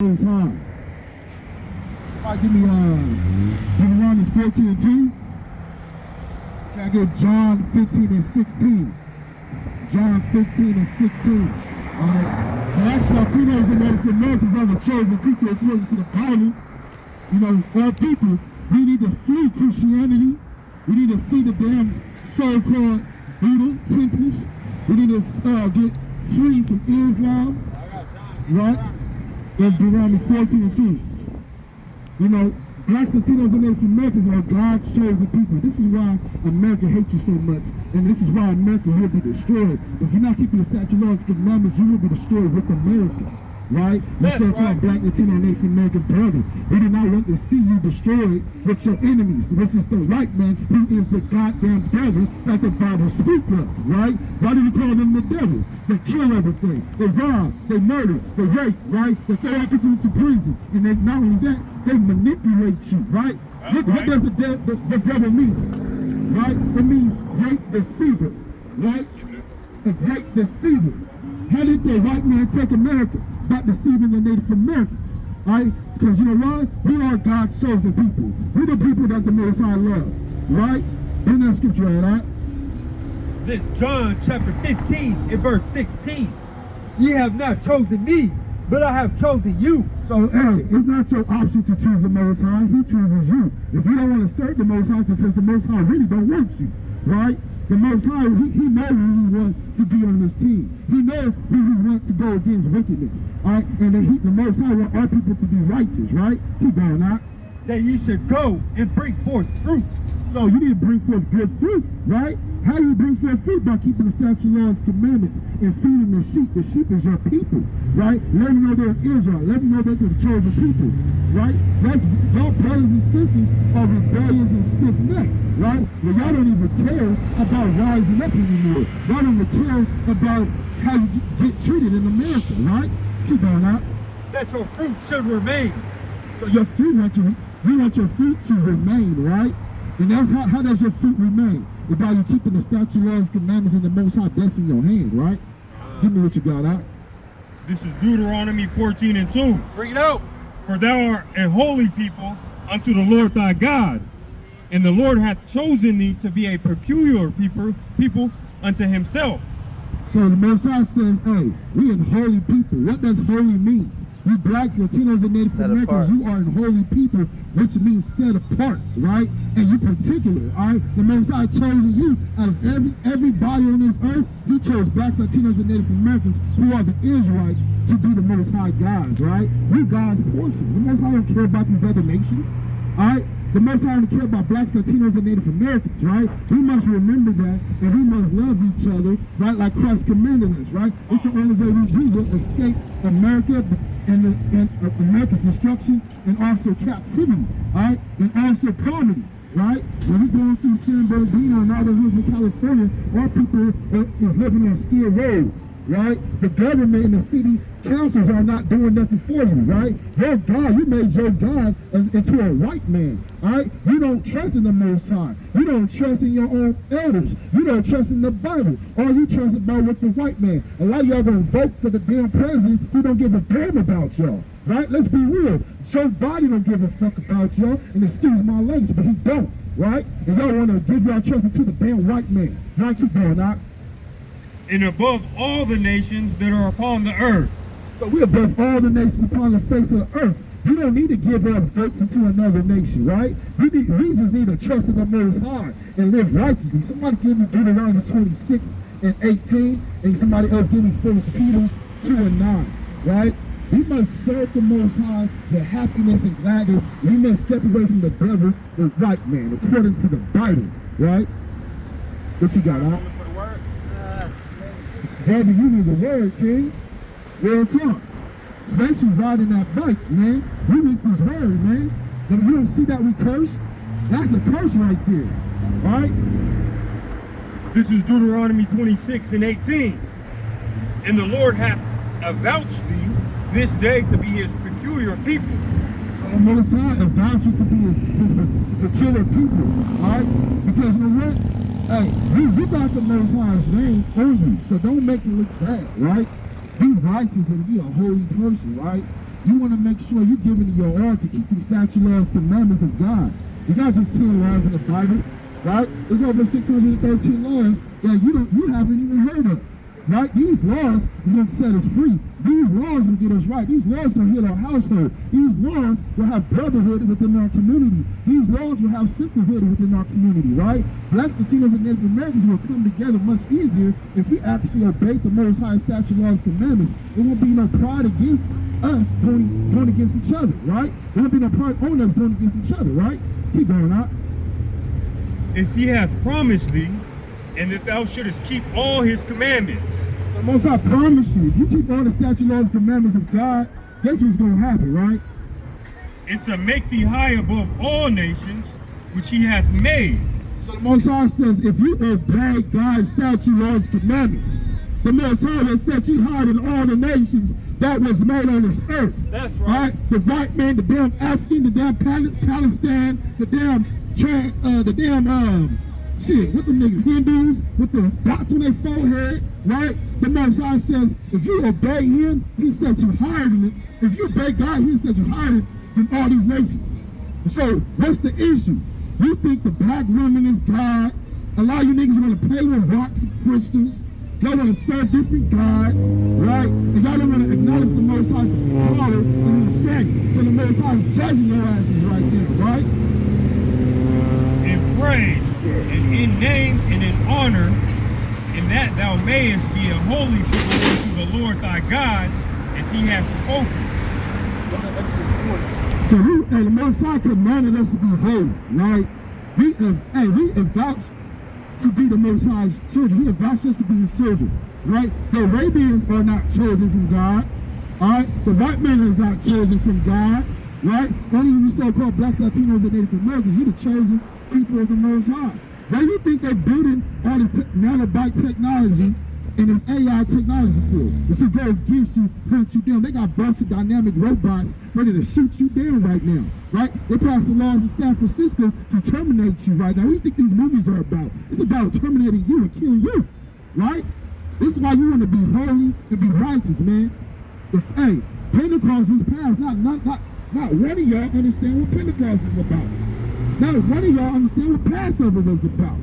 Most High. Somebody give me Deuteronomy 14 and 2. Can I get John 15 and 16? John 15 and 16. Acts Latinos and Native Americans are the chosen people according to the Bible. You know, all people, we need to flee Christianity. We need to flee the damn so-called Buddha temples. We need to get free from Islam. Right? In Deuteronomy 14 and 2. You know, blacks, Latinos, and Native Americans are God's chosen people. This is why America hates you so much. And this is why America will be destroyed. If you're not keeping the statute, laws, and commandments, you will be destroyed with America. Right? You so-called black, Latino, and Native American brother. We do not want to see you destroyed with your enemies, which is the white man who is the goddamn devil that the Bible speaks of. Right? Why do we call them the devil? They kill everything. They rob, they murder, they rape, right? They throw people into prison. And they, not only that, they manipulate you, right? What does the devil mean? Right? It means great deceiver, right? A great deceiver. How did the white man take America? By deceiving the Native Americans, right? Because you know why? We are God's chosen people. We're the people that the Most High love, right? Bring that scripture right? This John chapter 15 and verse 16. Ye have not chosen me, but I have chosen you. So, hey, it's not your option to choose the Most High. He chooses you. If you don't want to serve the Most High, because the Most High really don't want you, right? The Most High, he knows who he wants to be on this team. He knows who he wants to go against wickedness, all right? And then the Most High want our people to be righteous, right? Keep going out. That ye should go and bring forth fruit. So you need to bring forth good fruit, right? How do you bring forth fruit? By keeping the statutes, laws, commandments, and feeding the sheep. The sheep is your people, right? Let them know they're Israel. Let them know that they're the chosen people, right? Your brothers and sisters are rebellious and stiff-necked, right? Well, y'all don't even care about rising up anymore. Y'all don't even care about how you get treated in America, right? Keep going out. That your fruit should remain. So your fruit you want your fruit to remain, right? And that's how does your fruit remain? It's by you keeping the statutes, laws, commandments, and the Most High blessing your hand, right? Give me what you got out. This is Deuteronomy 14 and 2. Bring it out. For thou art a holy people unto the Lord thy God, and the Lord hath chosen thee to be a peculiar people unto himself. So the Most High says, hey, we in holy people. What does holy mean? You blacks, Latinos, and Native Americans, you are in holy people, which means set apart, right? And you particular, all right? The Most High chosen you out of everybody on this earth. He chose blacks, Latinos, and Native Americans, who are the Israelites, to be the Most High gods, right? We're God's portion. The Most High don't care about these other nations, all right? The Most High don't care about blacks, Latinos, and Native Americans, right? We must remember that, and we must love each other, right? Like Christ commanded us, right? It's the only way we will escape America and America's destruction, and also captivity, right? And also poverty, right? When we're going through San Bernardino and all the hills in California, our people is living on skid roads, right? The government and the city councils are not doing nothing for you, right? Your God, you made your God into a white man, right? You don't trust in the Most High. You don't trust in your own elders. You don't trust in the Bible. All you trust about with the white man. A lot of y'all gonna vote for the damn president who don't give a damn about y'all, right? Let's be real. Joe Biden don't give a fuck about y'all, and excuse my language, but he don't, right? And y'all wanna give y'all trust into the damn white man. Now keep going out. And above all the nations that are upon the earth. So we're above all the nations upon the face of the earth. You don't need to give up votes into another nation, right? We just need to trust in the Most High and live righteously. Somebody give me Deuteronomy 26 and 18, and somebody else give me 1 Peter 2 and 9, right? We must serve the Most High with happiness and gladness. We must separate from the devil, the white man, according to the Bible, right? What you got, huh? Brother, you need the word, King. Real talk. Especially riding that bike, man. We need this word, man. If you don't see that we cursed, that's a curse right there. Right? This is Deuteronomy 26 and 18. And the Lord hath avouched thee this day to be his peculiar people. So the Most High avouched you to be his peculiar people. Right? Because you know what? Hey, you got the Most High's name on you, so don't make it look bad, right? Be righteous and be a holy person, right? You want to make sure you're giving your all to keep them statute laws, commandments of God. It's not just 10 laws in the Bible, right? It's over 613 laws that you haven't even heard of, right? These laws is going to set us free. These laws will get us right. These laws will heal our household. These laws will have brotherhood within our community. These laws will have sisterhood within our community, right? Blacks, Latinos, and Native Americans will come together much easier if we actually obey the Most High statute, laws, commandments. There won't be no pride against us going against each other, right? There won't be no pride on us going against each other, right? Keep going out. As he hath promised thee, and that thou shouldest keep all his commandments. So the Most High promise you, if you keep all the statute, laws, commandments of God, guess what's going to happen, right? And to make thee high above all nations, which he hath made. So the Most High says, if you obey God's statute, laws, commandments, the Most High will set you higher than all the nations that was made on this earth. That's right. The white man, the damn African, the damn Palestine, the damn shit, with the niggas, Hindus, with the dots on their forehead, right? The Most High says, if you obey him, he sets you higher than it. If you obey God, he sets you higher than all these nations. So what's the issue? You think the black woman is God. A lot of you niggas want to play with rocks and crystals. Y'all want to serve different gods, right? And y'all don't want to acknowledge the Most High's power and his strength. So the Most High's judging your asses right now, right? In praise, and in name, and in honor, and that thou mayest be a holy people unto the Lord thy God, as he hath spoken. So the Most High commanded us to be holy, right? We have vouched to be the Most High's children. He have vouched us to be his children, right? The Arabians are not chosen from God, all right? The white man is not chosen from God, right? Only you so-called blacks, Latinos, and Native Americans, you're the chosen people of the Most High. Why do you think they're building all the nanobite technology in this AI technology field? It's to go against you, hunt you down. They got busted dynamic robots ready to shoot you down right now, right? They passed the laws in San Francisco to terminate you right now. What do you think these movies are about? It's about terminating you and killing you, right? This is why you want to be holy and be righteous, man. Hey, Pentecost is past. Not one of y'all understand what Pentecost is about. Not one of y'all understand what Passover was about.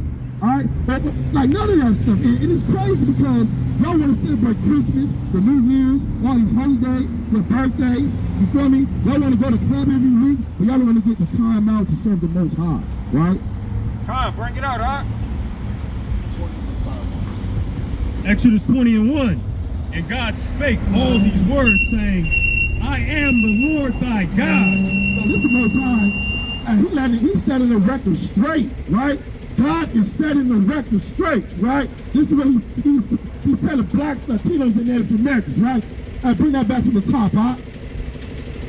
Alright? But like none of that stuff. And it's crazy because y'all want to celebrate Christmas, the New Year's, all these holidays, the birthdays, you feel me? Y'all want to go to the club every week, but y'all don't want to get the time out to serve the Most High, right? Come on, bring it out, huh? Exodus 20:1. And God spake all these words, saying, I am the Lord thy God. So this is the Most High. And he's setting the record straight, right? God is setting the record straight, right? This is what he's telling blacks, Latinos, and Native Americans, right? Bring that back from the top, huh?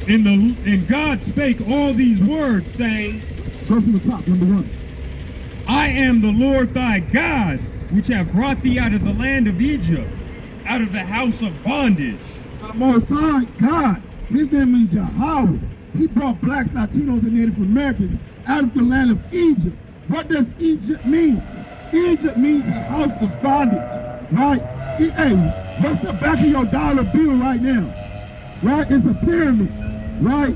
And God spake all these words, saying, go from the top, number 1. I am the Lord thy God, which have brought thee out of the land of Egypt, out of the house of bondage. So the Most High, God, his name is Yahweh. He brought blacks, Latinos, and Native Americans out of the land of Egypt. What does Egypt mean? Egypt means a house of bondage, right? Hey, what's the back of your dollar bill right now? Right? It's a pyramid, right?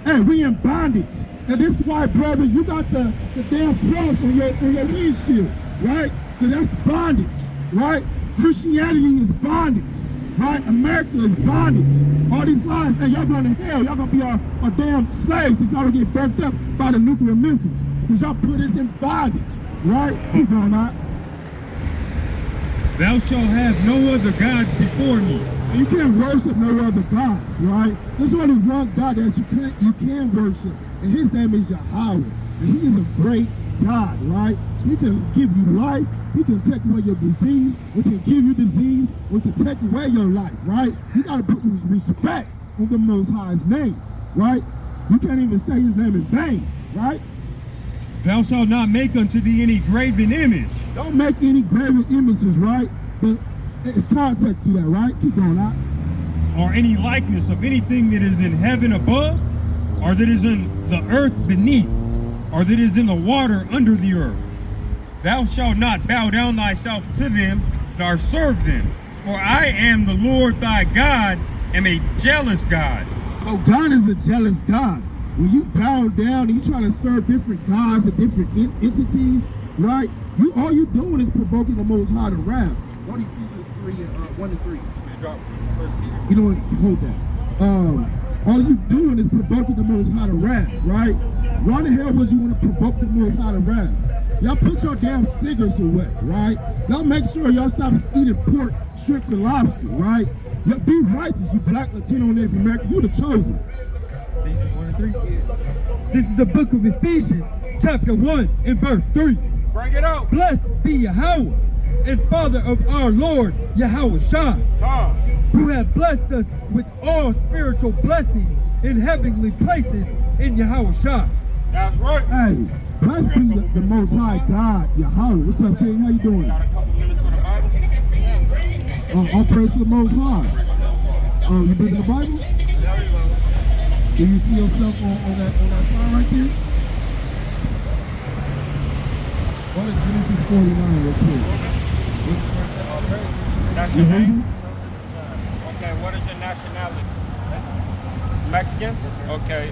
Hey, we in bondage. And this is why, brother, you got the damn cross on your windshield, right? Because that's bondage, right? Christianity is bondage, right? America is bondage. All these lies, hey, y'all going to hell. Y'all going to be our damn slaves if y'all don't get burnt up by the nuclear missiles. Because y'all put us in bondage, right? Keep going out. Thou shalt have no other gods before me. So you can't worship no other gods, right? There's only one God that you can worship, and his name is Yahweh. And he is a great God, right? He can give you life. He can take away your disease. We can give you disease. We can take away your life, right? You got to put respect on the Most High's name, right? You can't even say his name in vain, right? Thou shalt not make unto thee any graven image. Don't make any graven images, right? But it's context to that, right? Keep going out. Or any likeness of anything that is in heaven above, or that is in the earth beneath, or that is in the water under the earth. Thou shalt not bow down thyself to them, nor serve them. For I am the Lord thy God, am a jealous God, So God is the jealous God. When you bow down and you try to serve different gods and different entities, right? All you doing is provoking the Most High to wrath. Go to Ephesians 3 and 1 and 3. You know what? Hold that. All you doing is provoking the Most High to wrath, right? Why the hell would you want to provoke the Most High to wrath? Y'all put your damn cigarettes away, right? Y'all make sure y'all stop eating pork, shrimp, and lobster, right? Y'all be righteous, you black, Latino, and Native American. You the chosen. Ephesians 1 and 3. This is the book of Ephesians, chapter 1 and verse 3. Bring it out. Blessed be Yahweh and Father of our Lord Yahushua, who have blessed us with all spiritual blessings in heavenly places in Yahushua. That's right. Hey, blessed be the Most High God, Yahweh. What's up, King? How you doing? Got a couple minutes for the Bible. All praise to the Most High. You believe in the Bible? Do you see yourself on that sign right there? Go to Genesis 49 real quick. That's your name? Okay, what is your nationality? Mexican? Okay,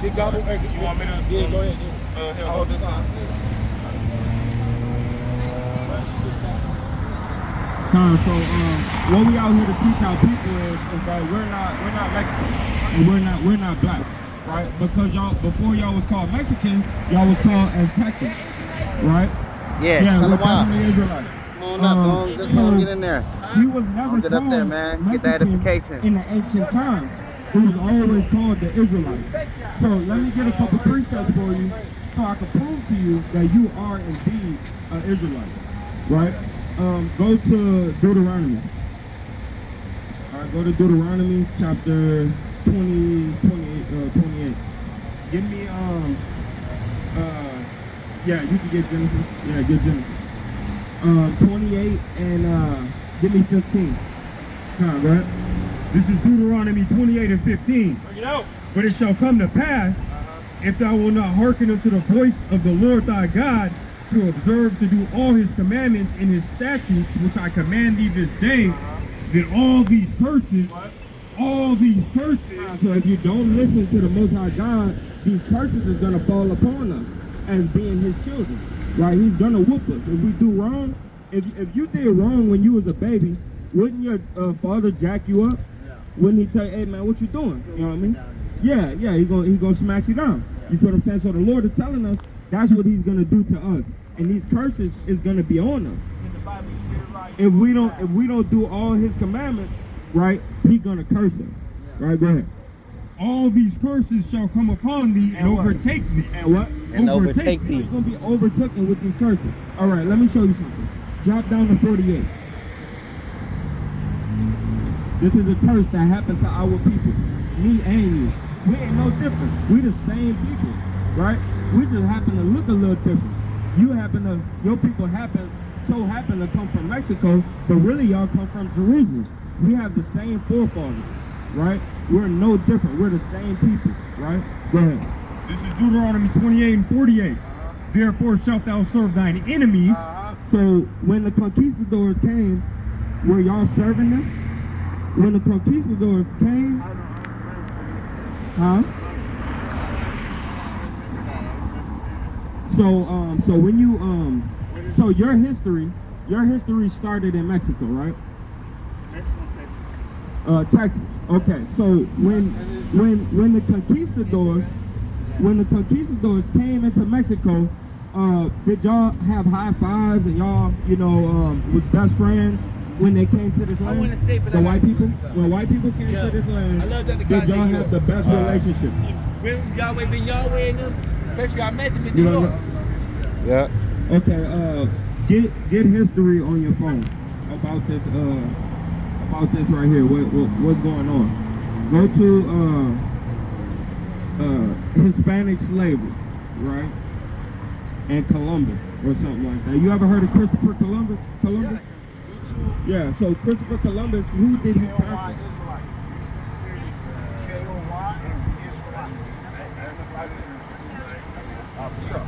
you want me to? Yeah, go ahead. Here, hold this on. So what we out here to teach our people is that we're not Mexican and we're not black, right? Because y'all before y'all was called Mexican, y'all was called Aztecan, right? Yeah, we're Shalawam. definitely Israelites. Come on up, let's go get in there. He was never Get up there, called man. Get the Mexican edification. in the ancient times. He was always called the Israelites. So let me get a couple precepts for you so I can prove to you that you are indeed an Israelite, right? Go to Deuteronomy. All right, go to Deuteronomy chapter 28. Give me, yeah, you can get Genesis. Yeah, get Genesis. 28 and give me 15. Come on, right? This is Deuteronomy 28 and 15. Bring it out. But it shall come to pass, if thou wilt not hearken unto the voice of the Lord thy God, to observe to do all his commandments and his statutes, which I command thee this day, then all these curses, So if you don't listen to the Most High God, these curses is gonna fall upon us as being His children, right? He's gonna whoop us if we do wrong. If you did wrong when you was a baby, wouldn't your father jack you up? Wouldn't he tell you, hey man, what you doing? You know what I mean? Yeah, he gonna smack you down. You feel what I'm saying? So the Lord is telling us that's what He's gonna do to us, and these curses is gonna be on us. If we don't do all His commandments, right? He's gonna curse us. Right? Go ahead. all these curses shall come upon thee and overtake thee. And what? And overtake thee. You're gonna be overtaken with these curses. All right, let me show you something. Drop down to 48. This is a curse that happened to our people, me and you. We ain't no different. We the same people, right? We just happen to look a little different. Your people so happen to come from Mexico, but really y'all come from Jerusalem. We have the same forefathers, right? We're no different. We're the same people, right? Go ahead. This is Deuteronomy 28 and 48. Therefore shalt thou serve thine enemies. So when the conquistadors came, were y'all serving them? When the conquistadors came, huh? So when you so your history started in Mexico, right? Texas. Okay. So when the conquistadors came into Mexico, did y'all have high fives and y'all, was best friends when they came to this land? The white people? When white people came to this land, did y'all have the best relationship? When Yahweh been Yahweh and them, especially I met them in New York. Yeah. Okay, get history on your phone about this right here. What's going on? Go to Hispanic slavery, right? And Columbus or something like that. You ever heard of Christopher Columbus? Yeah, so Christopher Columbus, who did he conquer? K.O.Y and Israelites. For sure.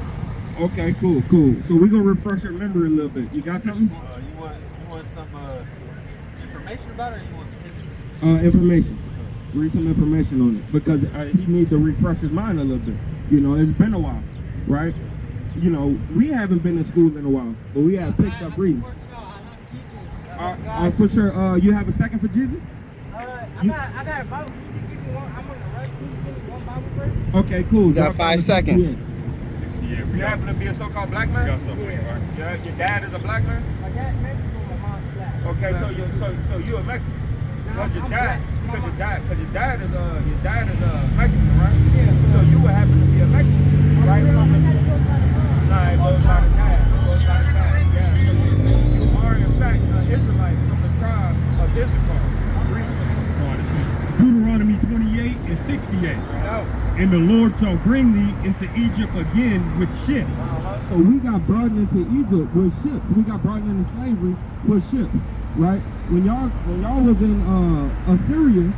Okay, cool. So we're gonna refresh your memory a little bit. You got something? You want some information about it, or you want history? Information. Read some information on it because he need to refresh his mind a little bit. You know, it's been a while, right? You know, we haven't been in school in a while, but we have picked up reading. For sure. You have a second for Jesus? I got a Bible. Can you give me one? I'm on the rush. Can you give me one Bible verse? Okay, cool. You got 5 seconds. We You happen to be a so-called black man? got something, right? Yeah, your dad is a black man? My dad's Mexican, my mom's black. Okay, so you a Mexican? Because your dad is Mexican, right? Yeah. So you would happen to be a Mexican, right? I gotta go find a car. Nah, it goes by the dad. It goes by the dad. Yeah. You are in fact an Israelite from the tribe of Issachar. Deuteronomy 28 and 68. And the Lord shall bring thee into Egypt again with ships. So we got brought into Egypt with ships. We got brought into slavery with ships, right? When y'all was in Assyria,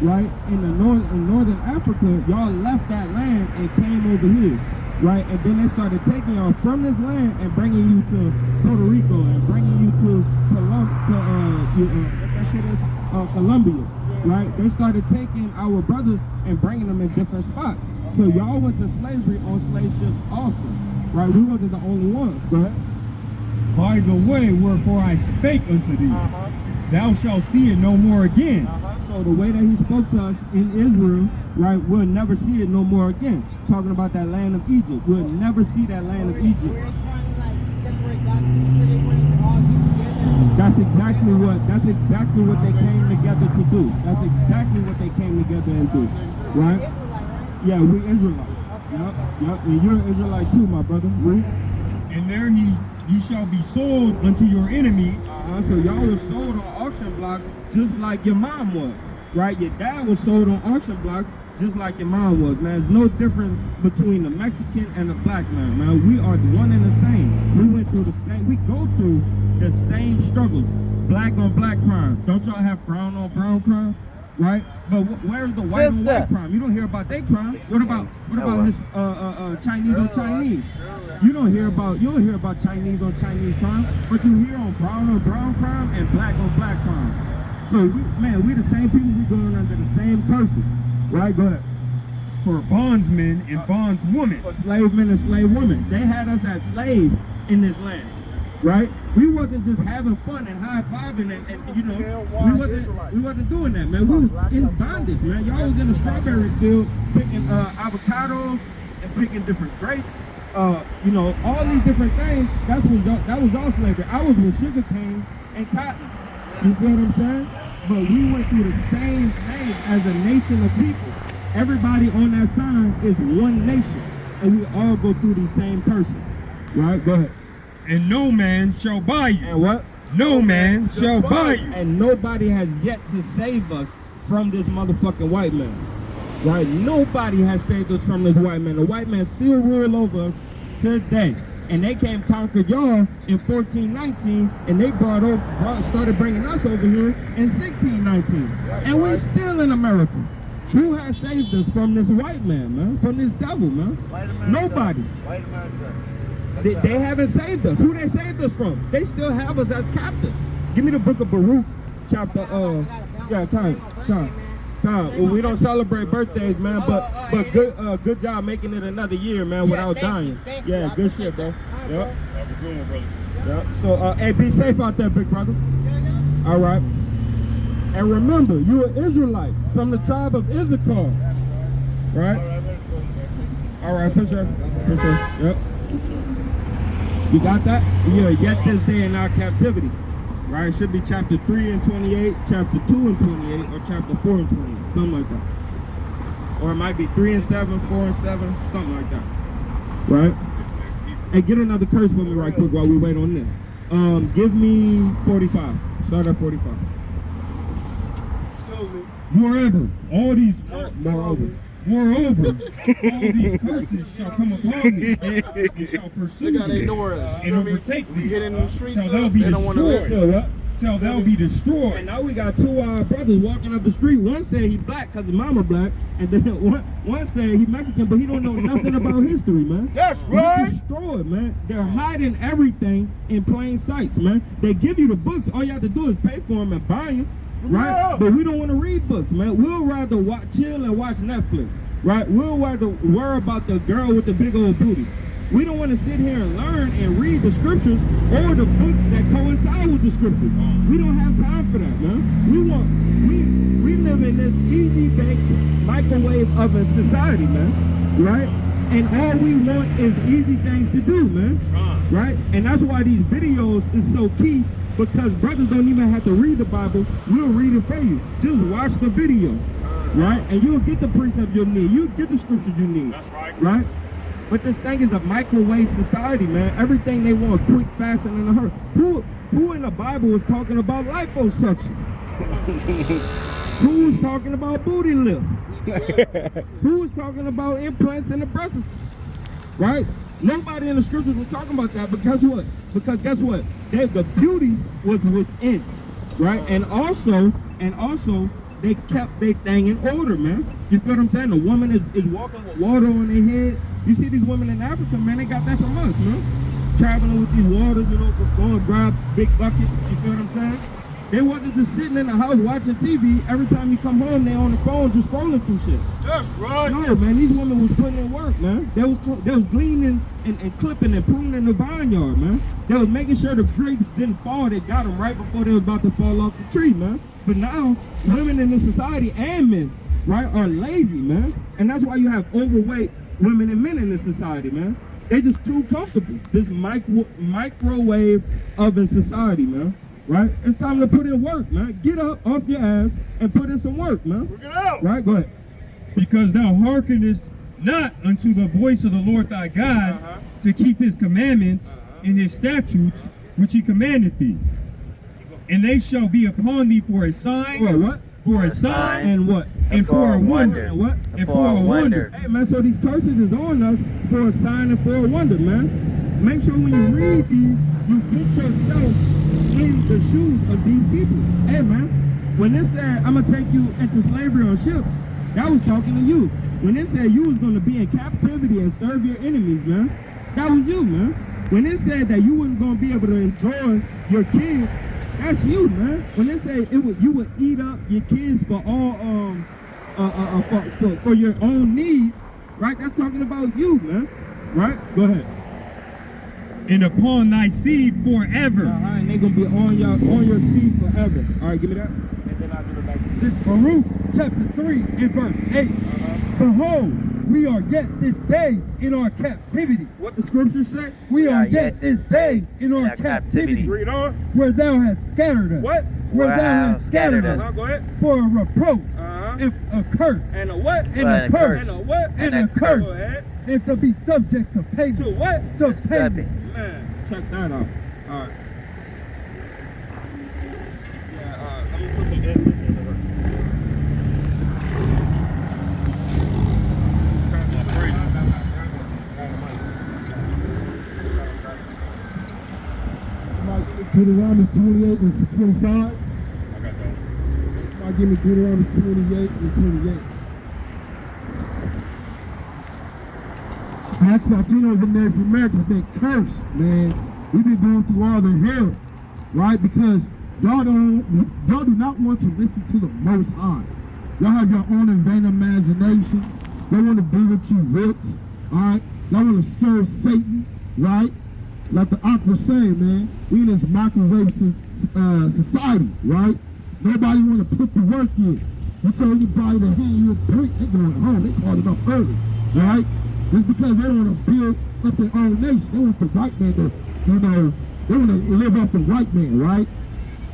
right, in northern Africa, y'all left that land and came over here, right? And then they started taking y'all from this land and bringing you to Puerto Rico and bringing you to Colombia. Right? They started taking our brothers and bringing them in different spots. So y'all went to slavery on slave ships also. Right? We wasn't the only ones. Go ahead. By the way, wherefore I spake unto thee, thou shalt see it no more again. So the way that he spoke to us in Israel, right, we'll never see it no more again. Talking about that land of Egypt. We'll never see that land of Egypt. We're trying to like separate doctrines so they wouldn't all get together. That's exactly what they came together to do. That's exactly what they came together and do. Right? Yeah, we Israelites. Yep. And you're an Israelite too, my brother. Read. And there ye shall be sold unto your enemies. So y'all was sold on auction blocks just like your mom was. Right? Your dad was sold on auction blocks just like your mom was, man. There's no difference between the Mexican and the black man, man. We are one and the same. We went through the same, we go through the same struggles. Black on black crime. Don't y'all have brown on brown crime? Right? But where's the white on white crime? You don't hear about their crime. What about his Chinese on Chinese? You don't hear about Chinese on Chinese crime, but you hear on brown crime and black on black crime. So we the same people, we going under the same curses. Right, go ahead. For bondsmen and bondswomen. For slave men and slave women. They had us as slaves in this land. Right? We wasn't just having fun and high-fiving and you know, we wasn't doing that, man. We was in bondage, man. Y'all was in the strawberry field picking avocados and picking different grapes. You know, all these different things, that was all slavery. I was with sugarcane and cotton. You feel what I'm saying? But we went through the same thing as a nation of people. Everybody on that sign is one nation, and we all go through these same curses. Right? Go ahead. And no man shall buy you. And what? No man shall buy you. And nobody has yet to save us from this motherfucking white man. Right? Nobody has saved us from this white man. The white man still rule over us today. And they came conquered y'all in 1419, and they started bringing us over here in 1619. And we're still in America. Who has saved us from this white man, from this devil, man? Nobody. They haven't saved us. Who they saved us from? They still have us as captives. Give me the book of Baruch, chapter, time. Well, we don't celebrate birthdays, man, but good job making it another year, man, without dying. Yeah, good shit, bro. Yep. Have a good one, brother. Yep. So, hey, be safe out there, big brother. All right. And remember, you're an Israelite from the tribe of Issachar. Right? All right, for sure. Yep. You got that? Yeah, yet this day in our captivity. Right? It should be chapter 3 and 28, chapter 2 and 28, or chapter 4 and 28. Something like that. Or it might be 3 and 7, 4 and 7, something like that. Right? Hey, get another curse for me right quick while we wait on this. Give me 45. Start at 45. Moreover, all these curses shall come upon thee, and shall pursue thee, and overtake thee, till thou be destroyed. Till thou be destroyed. And now we got two brothers walking up the street. One said he black because his mama black, and then one said he Mexican, but he don't know nothing about history, man. That's right. Destroyed, man. They're hiding everything in plain sights, man. They give you the books. All you have to do is pay for them and buy them. right? But we don't want to read books, man. We'll rather chill and watch Netflix, right? We'll rather worry about the girl with the big old booty. We don't want to sit here and learn and read the scriptures or the books that coincide with the scriptures. We don't have time for that, man. We live in this easy bake microwave oven society, man, right? And all we want is easy things to do, man, right? And that's why these videos is so key, because brothers don't even have to read the Bible. We'll read it for you. Just watch the video, right? And you'll get the precepts you need. You'll get the scriptures you need, right? But this thing is a microwave society, man. Everything they want quick, fast, and in a hurry. Who in the Bible is talking about liposuction? Who's talking about booty lift? Who's talking about implants in the breasts? Right? Nobody in the scriptures was talking about that, but guess what? Because guess what? The beauty was within, right? And also, they kept their thing in order, man. You feel what I'm saying? The woman is walking with water on their head. You see these women in Africa, man, they got that from us, man. Traveling with these waters, you know, going grab big buckets, you feel what I'm saying? They wasn't just sitting in the house watching TV. Every time you come home, they on the phone just scrolling through shit. That's right. No, man, these women was putting in work, man. They was gleaning and clipping and pruning the vineyard, man. They was making sure the grapes didn't fall. They got them right before they was about to fall off the tree, man. But now, women in this society and men, right, are lazy, man. And that's why you have overweight women and men in this society, man. They just too comfortable. This microwave oven society, man. Right? It's time to put in work, man. Get up off your ass and put in some work, man. Work it out. Right? Go ahead. Because thou hearkenest not unto the voice of the Lord thy God to keep his commandments and his statutes which he commanded thee. And they shall be upon thee for a sign. For what? For a sign. And what? And for a wonder. And what? And for a wonder. Hey, man, so these curses is on us for a sign and for a wonder, man. Make sure when you read these, you put yourself in the shoes of these people. Hey, man, when it said, I'm going to take you into slavery on ships, that was talking to you. When it said you was going to be in captivity and serve your enemies, man, that was you, man. When it said that you wasn't going to be able to enjoy your kids, that's you, man. When it said you would eat up your kids for all for your own needs, right? That's talking about you, man. Right? Go ahead. And upon thy seed forever. And they're gonna be on your seed forever. All right, give me that. And then I'll give it back to you. This Baruch chapter 3 and verse 8. Behold, we are yet this day in our captivity. What the scriptures say? We are yet this day in our captivity. Read on. Where thou hast scattered us. What? Where thou hast scattered us. Go ahead. For a reproach, and a curse, And a what? and a curse, And a what? and a curse, Go ahead. and to be subject to payment. To what? To payment. Man, check that out. All right. Yeah, let me put some incense in the work. Somebody give me Deuteronomy 28 and 25. I got that. Somebody give me Deuteronomy 28 and 28. Black Latinos and Native Americans been cursed, man. We've been going through all the hell, right? Because y'all do not want to listen to the Most High. Y'all have your own vain imaginations. Y'all want to be what you want, all right? Y'all want to serve Satan, right? Like the Aqua was saying, man, we in this microwave society, right? Nobody want to put the work in. You tell anybody to hand you a brick, they going home. They called it off early, right? It's because they don't want to build up their own nation. They want the white man to, you know, they want to live off the white man, right?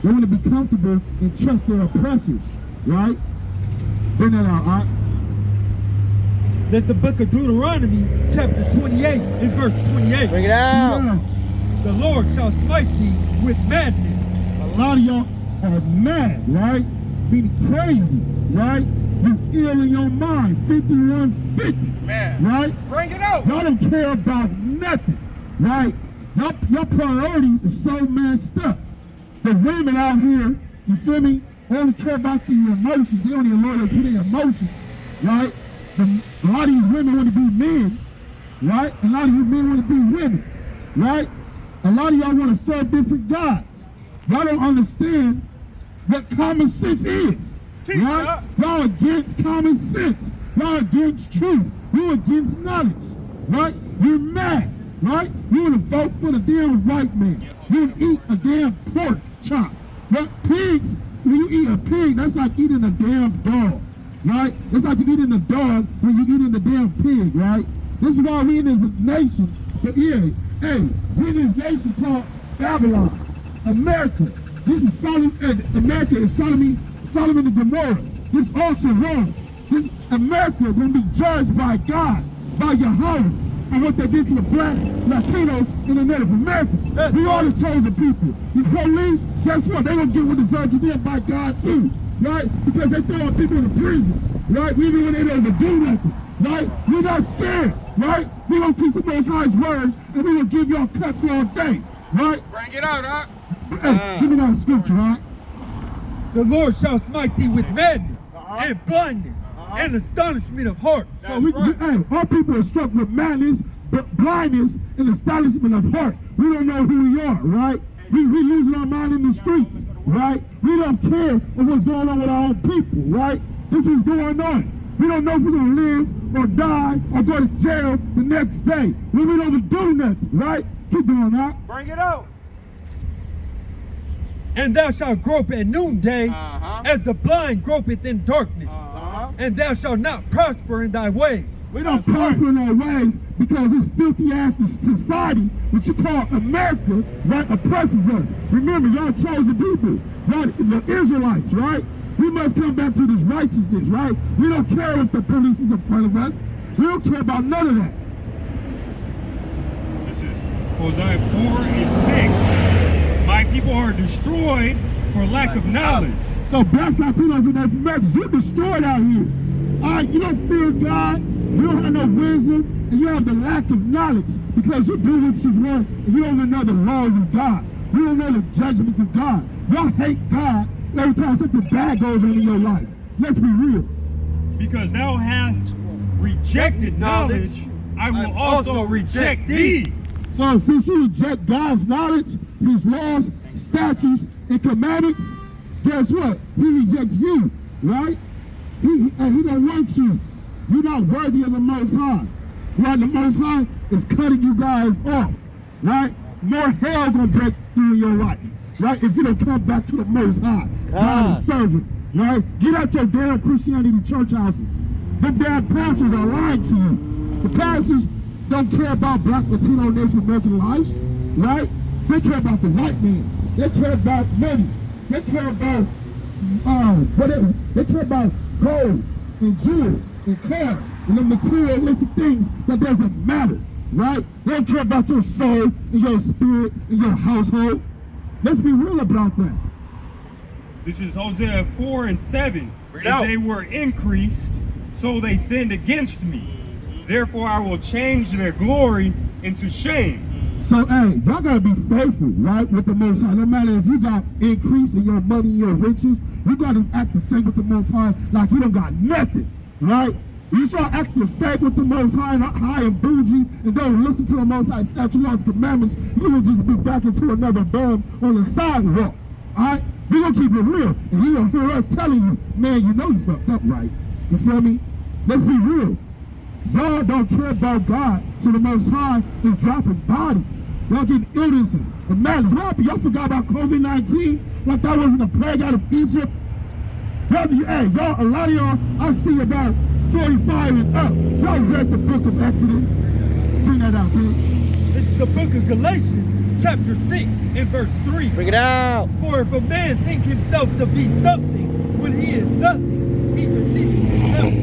They want to be comfortable and trust their oppressors, right? Bring that out, all right? That's the book of Deuteronomy, chapter 28 and verse 28. Bring it out. Yeah. The Lord shall smite thee with madness. A lot of y'all are mad, right? Meaning crazy, right? You ill in your mind, 5150, Man. right? Bring it out. Y'all don't care about nothing, right? Your priorities is so messed up. The women out here, you feel me, only care about the emotions. They only loyal to their emotions, right? A lot of these women want to be men, right? A lot of you men want to be women, right? A lot of y'all want to serve different gods. Y'all don't understand what common sense is. Right? Y'all against common sense. Y'all against truth. You against knowledge. Right? You're mad. Right? You want to vote for the damn white man. You would eat a damn pork chop. Right? Pigs, when you eat a pig, that's like eating a damn dog. Right? It's like you're eating a dog when you're eating a damn pig, right? This is why we in this nation, but yeah, hey, we in this nation called Babylon, America. This is Solomon, America is Solomon and Gomorrah. This is also wrong. This America gonna be judged by God, by Yahweh, for what they did to the blacks, Latinos, and the Native Americans. We are the chosen people. These police, guess what? They don't get what deserved to them by God too, right? Because they throw people in prison, right? Even when they don't even do nothing, right? We're not scared, right? We're gonna teach the Most High's word, and we're gonna give y'all cuts all day, right? Bring it out, huh? Hey, give me that scripture, right? The Lord shall smite thee with madness and blindness and astonishment of heart. So hey, our people are struck with madness, blindness, and astonishment of heart. We don't know who we are, right? We losing our mind in the streets, right? We don't care of what's going on with our own people, right? This is going on. We don't know if we're gonna live or die or go to jail the next day. We don't even do nothing, right? Keep going out. Bring it out. And thou shalt grope at noonday, as the blind gropeth in darkness. And thou shalt not prosper in thy ways. We don't prosper in our ways because this filthy ass society, which you call America, right, oppresses us. Remember, y'all chosen people, right? The Israelites, right? We must come back to this righteousness, right? We don't care if the police is in front of us. We don't care about none of that. This is Hosea 4:6. My people are destroyed for lack of knowledge. So blacks, Latinos, and Native Americans, you're destroyed out here. All right, you don't fear God, you don't have no wisdom, and you have the lack of knowledge because you do what you want and you don't even know the laws of God. You don't know the judgments of God. Y'all hate God every time something bad goes on in your life. Let's be real. Because thou hast rejected knowledge, I will also reject thee. So since you reject God's knowledge, his laws, statutes, and commandments, guess what? He rejects you, right? He don't want you. You're not worthy of the Most High. Right? The Most High is cutting you guys off, right? More hell gonna break through in your life, right? If you don't come back to the Most High, God and servant, right? Get out your damn Christianity church houses. The damn pastors are lying to you. The pastors don't care about black, Latino, Native American lives, right? They care about the white man. They care about money. They care about they care about gold and jewels and cars and the materialistic things that doesn't matter, right? They don't care about your soul and your spirit and your household. Let's be real about that. This is Hosea 4:7. As they were increased, so they sinned against me. Therefore I will change their glory into shame. So, hey, y'all gotta be faithful, right, with the Most High. No matter if you got increase in your money, your riches, you gotta act the same with the Most High like you don't got nothing, right? You start acting fake with the Most High and bougie and don't listen to the Most High statute, laws, commandments, you will just be back into another bum on the sidewalk, all right? We gonna keep it real, and you gonna hear us telling you, man, you know you fucked up, right? You feel me? Let's be real. Y'all don't care about God, so the Most High is dropping bodies. Y'all getting illnesses and madness. Y'all forgot about COVID-19 like that wasn't a plague out of Egypt. Hey, y'all, a lot of y'all, I see about 45 and up. Y'all read the book of Exodus. Bring that out, please. This is the book of Galatians, chapter 6 and verse 3. Bring it out. For if a man think himself to be something when he is nothing, he deceives himself. A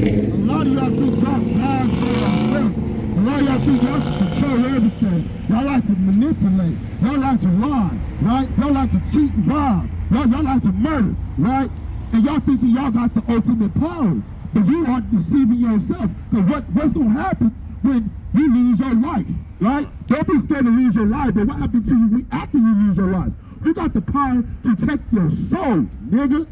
lot of y'all think y'all God's by yourself. A lot of y'all think y'all can control everything. Y'all like to manipulate. Y'all like to lie, right? Y'all like to cheat and rob. Y'all like to murder, right? And y'all thinking y'all got the ultimate power. But you are deceiving yourself. Because what's going to happen when you lose your life, right? Don't be scared to lose your life, but what happens to you after you lose your life? You got the power to take your soul, nigga.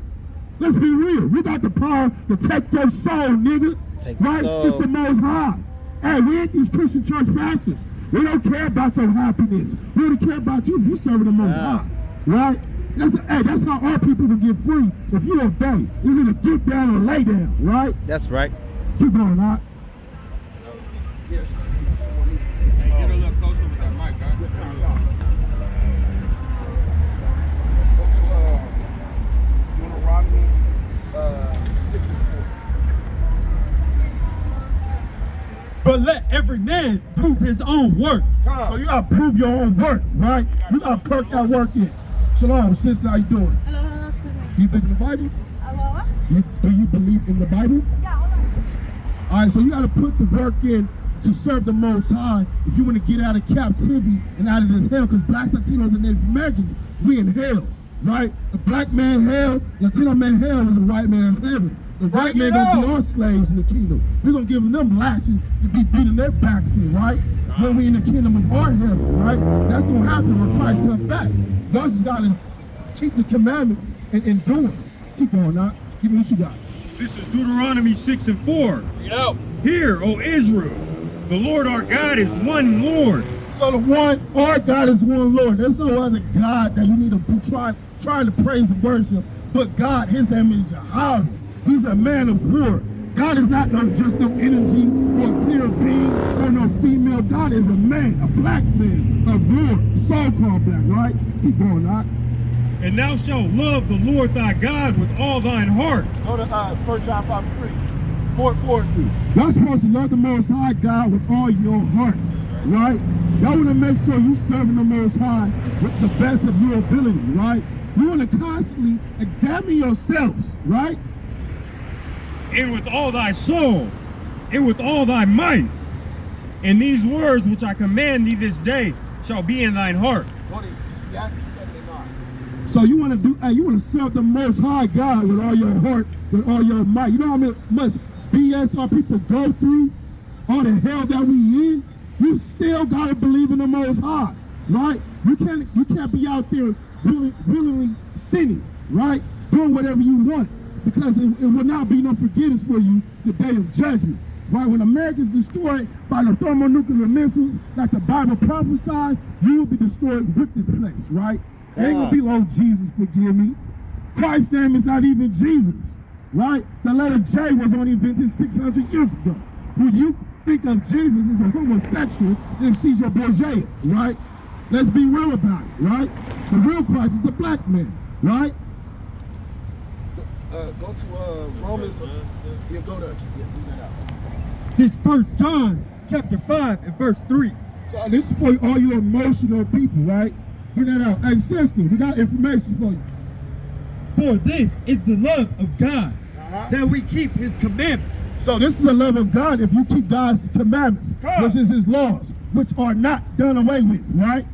Let's be real. We got the power to take your soul, nigga. Right? It's the Most High. Hey, we ain't these Christian church pastors. We don't care about your happiness. We don't care about you if you serving the Most High. Right? That's how our people will get free. If you obey, it's either get down or lay down, right? That's right. Keep going, not. Yes. Hey, get a little closer with that mic, guys. Deuteronomy 6 and 4. But let every man prove his own work. So you gotta prove your own work, right? You gotta perk that work in. Shalom, sister, how you doing? Hello. You believe in the Bible? Hello. Do you believe in the Bible? Yeah, hold on. All right, so you gotta put the work in to serve the Most High if you want to get out of captivity and out of this hell, because blacks, Latinos, and Native Americans, we in hell, right? The black man hell, Latino man hell is a white man's heaven. The white man gonna be our slaves in the kingdom. We're gonna give them lashes and be beating their backs in, right? When we in the kingdom of our heaven, right? That's gonna happen when Christ comes back. God just gotta keep the commandments and do it. Keep going, now. Give me what you got. This is Deuteronomy 6 and 4. Bring it out. Hear, O Israel, the Lord our God is one Lord. So our God is one Lord. There's no other God that you need to be trying to praise and worship. But God, his name is Yahweh. He's a man of war. God is not just no energy or a clear being or no female. God is a man, a black man of war. So-called black, right? Keep going, Doc. And thou shalt love the Lord thy God with all thine heart. Go to 1 John 5:3. 4:3. Y'all supposed to love the Most High God with all your heart, right? Y'all want to make sure you serving the Most High with the best of your ability, right? You want to constantly examine yourselves, right? And with all thy soul, and with all thy might. And these words which I command thee this day shall be in thine heart. So you want to you want to serve the Most High God with all your heart, with all your might. You know how much BS our people go through, all the hell that we in. You still gotta believe in the Most High, right? You can't be out there willingly sinning, right? Doing whatever you want, because it will not be no forgiveness for you the day of judgment, right? When America is destroyed by the thermonuclear missiles, like the Bible prophesied, you will be destroyed with this place, right? It ain't gonna be, oh, Jesus, forgive me. Christ's name is not even Jesus, right? The letter J was only invented 600 years ago. When you think of Jesus as a homosexual, then she's your Bourget, right? Let's be real about it, right? The real Christ is a black man, right? Go to Romans. Yeah, go there. Yeah, bring that out. This 1 John chapter 5 and verse 3. So this is for all you emotional people, right? Bring that out. Hey, sister, we got information for you. For this is the love of God, that we keep his commandments. So this is the love of God if you keep God's commandments, which is his laws, which are not done away with, right?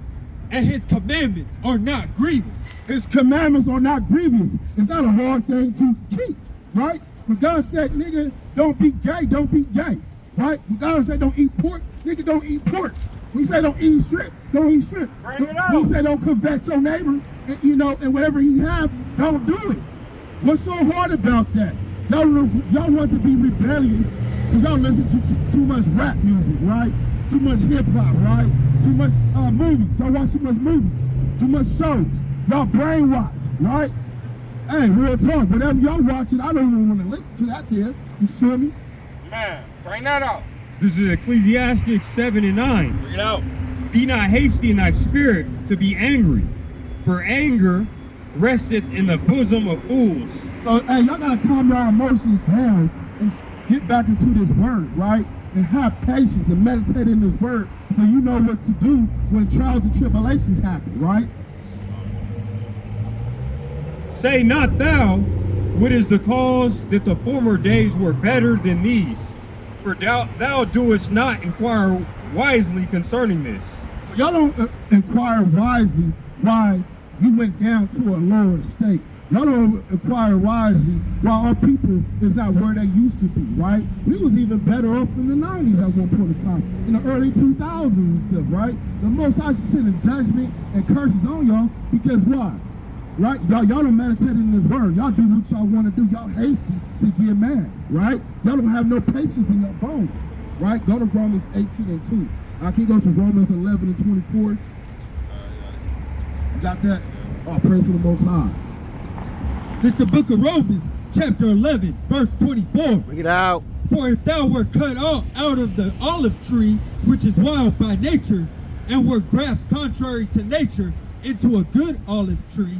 And his commandments are not grievous. His commandments are not grievous. It's not a hard thing to keep, right? When God said, nigga, don't be gay, don't be gay, right? When God said don't eat pork, nigga, don't eat pork. When he said don't eat shrimp, don't eat shrimp. When he said don't covet your neighbor, and, and whatever he have, don't do it. What's so hard about that? Y'all want to be rebellious because y'all listen to too much rap music, right? Too much hip hop, right? Too much movies. Y'all watch too much movies, too much shows. Y'all brainwashed, right? Hey, real talk. Whatever y'all watching, I don't even want to listen to that there. You feel me? Man, bring that out. This is Ecclesiastes 7 and 9. Bring it out. Be not hasty in thy spirit to be angry, for anger resteth in the bosom of fools. So, hey, y'all gotta calm your emotions down and get back into this word, right? And have patience and meditate in this word so you know what to do when trials and tribulations happen, right? Say not thou, what is the cause that the former days were better than these? For thou doest not inquire wisely concerning this. So y'all don't inquire wisely why you went down to a lower state. Y'all don't inquire wisely why our people is not where they used to be, right? We was even better off in the 90s at one point in time, in the early 2000s and stuff, right? The Most High sending judgment and curses on y'all because why? Right? Y'all don't meditate in this word. Y'all do what y'all want to do. Y'all hasty to get mad, right? Y'all don't have no patience in your bones, right? Go to Romans 18 and 2. I can go to Romans 11 and 24. You got that? All praise to the Most High. This is the book of Romans, chapter 11, verse 24. Bring it out. For if thou were cut off out of the olive tree, which is wild by nature, and were grafted contrary to nature into a good olive tree,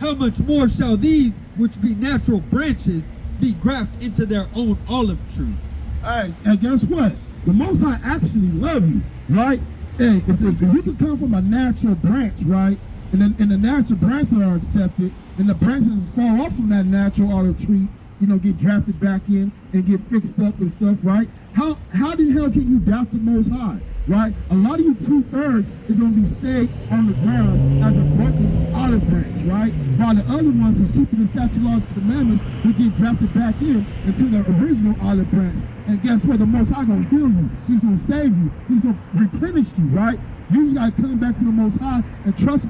how much more shall these, which be natural branches, be grafted into their own olive tree? Hey, and guess what? The Most High actually love you, right? Hey, if you can come from a natural branch, right, and the natural branches are accepted, and the branches fall off from that natural olive tree, you know, get drafted back in and get fixed up and stuff, right? How the hell can you doubt the Most High, right? A lot of you 2/3 is going to be stayed on the ground as a broken olive branch, right? While the other ones who's keeping the statute, laws, and commandments will get drafted back in into the original olive branch. And guess what? The Most High going to heal you. He's going to save you. He's going to replenish you, right? You just got to come back to the Most High and trust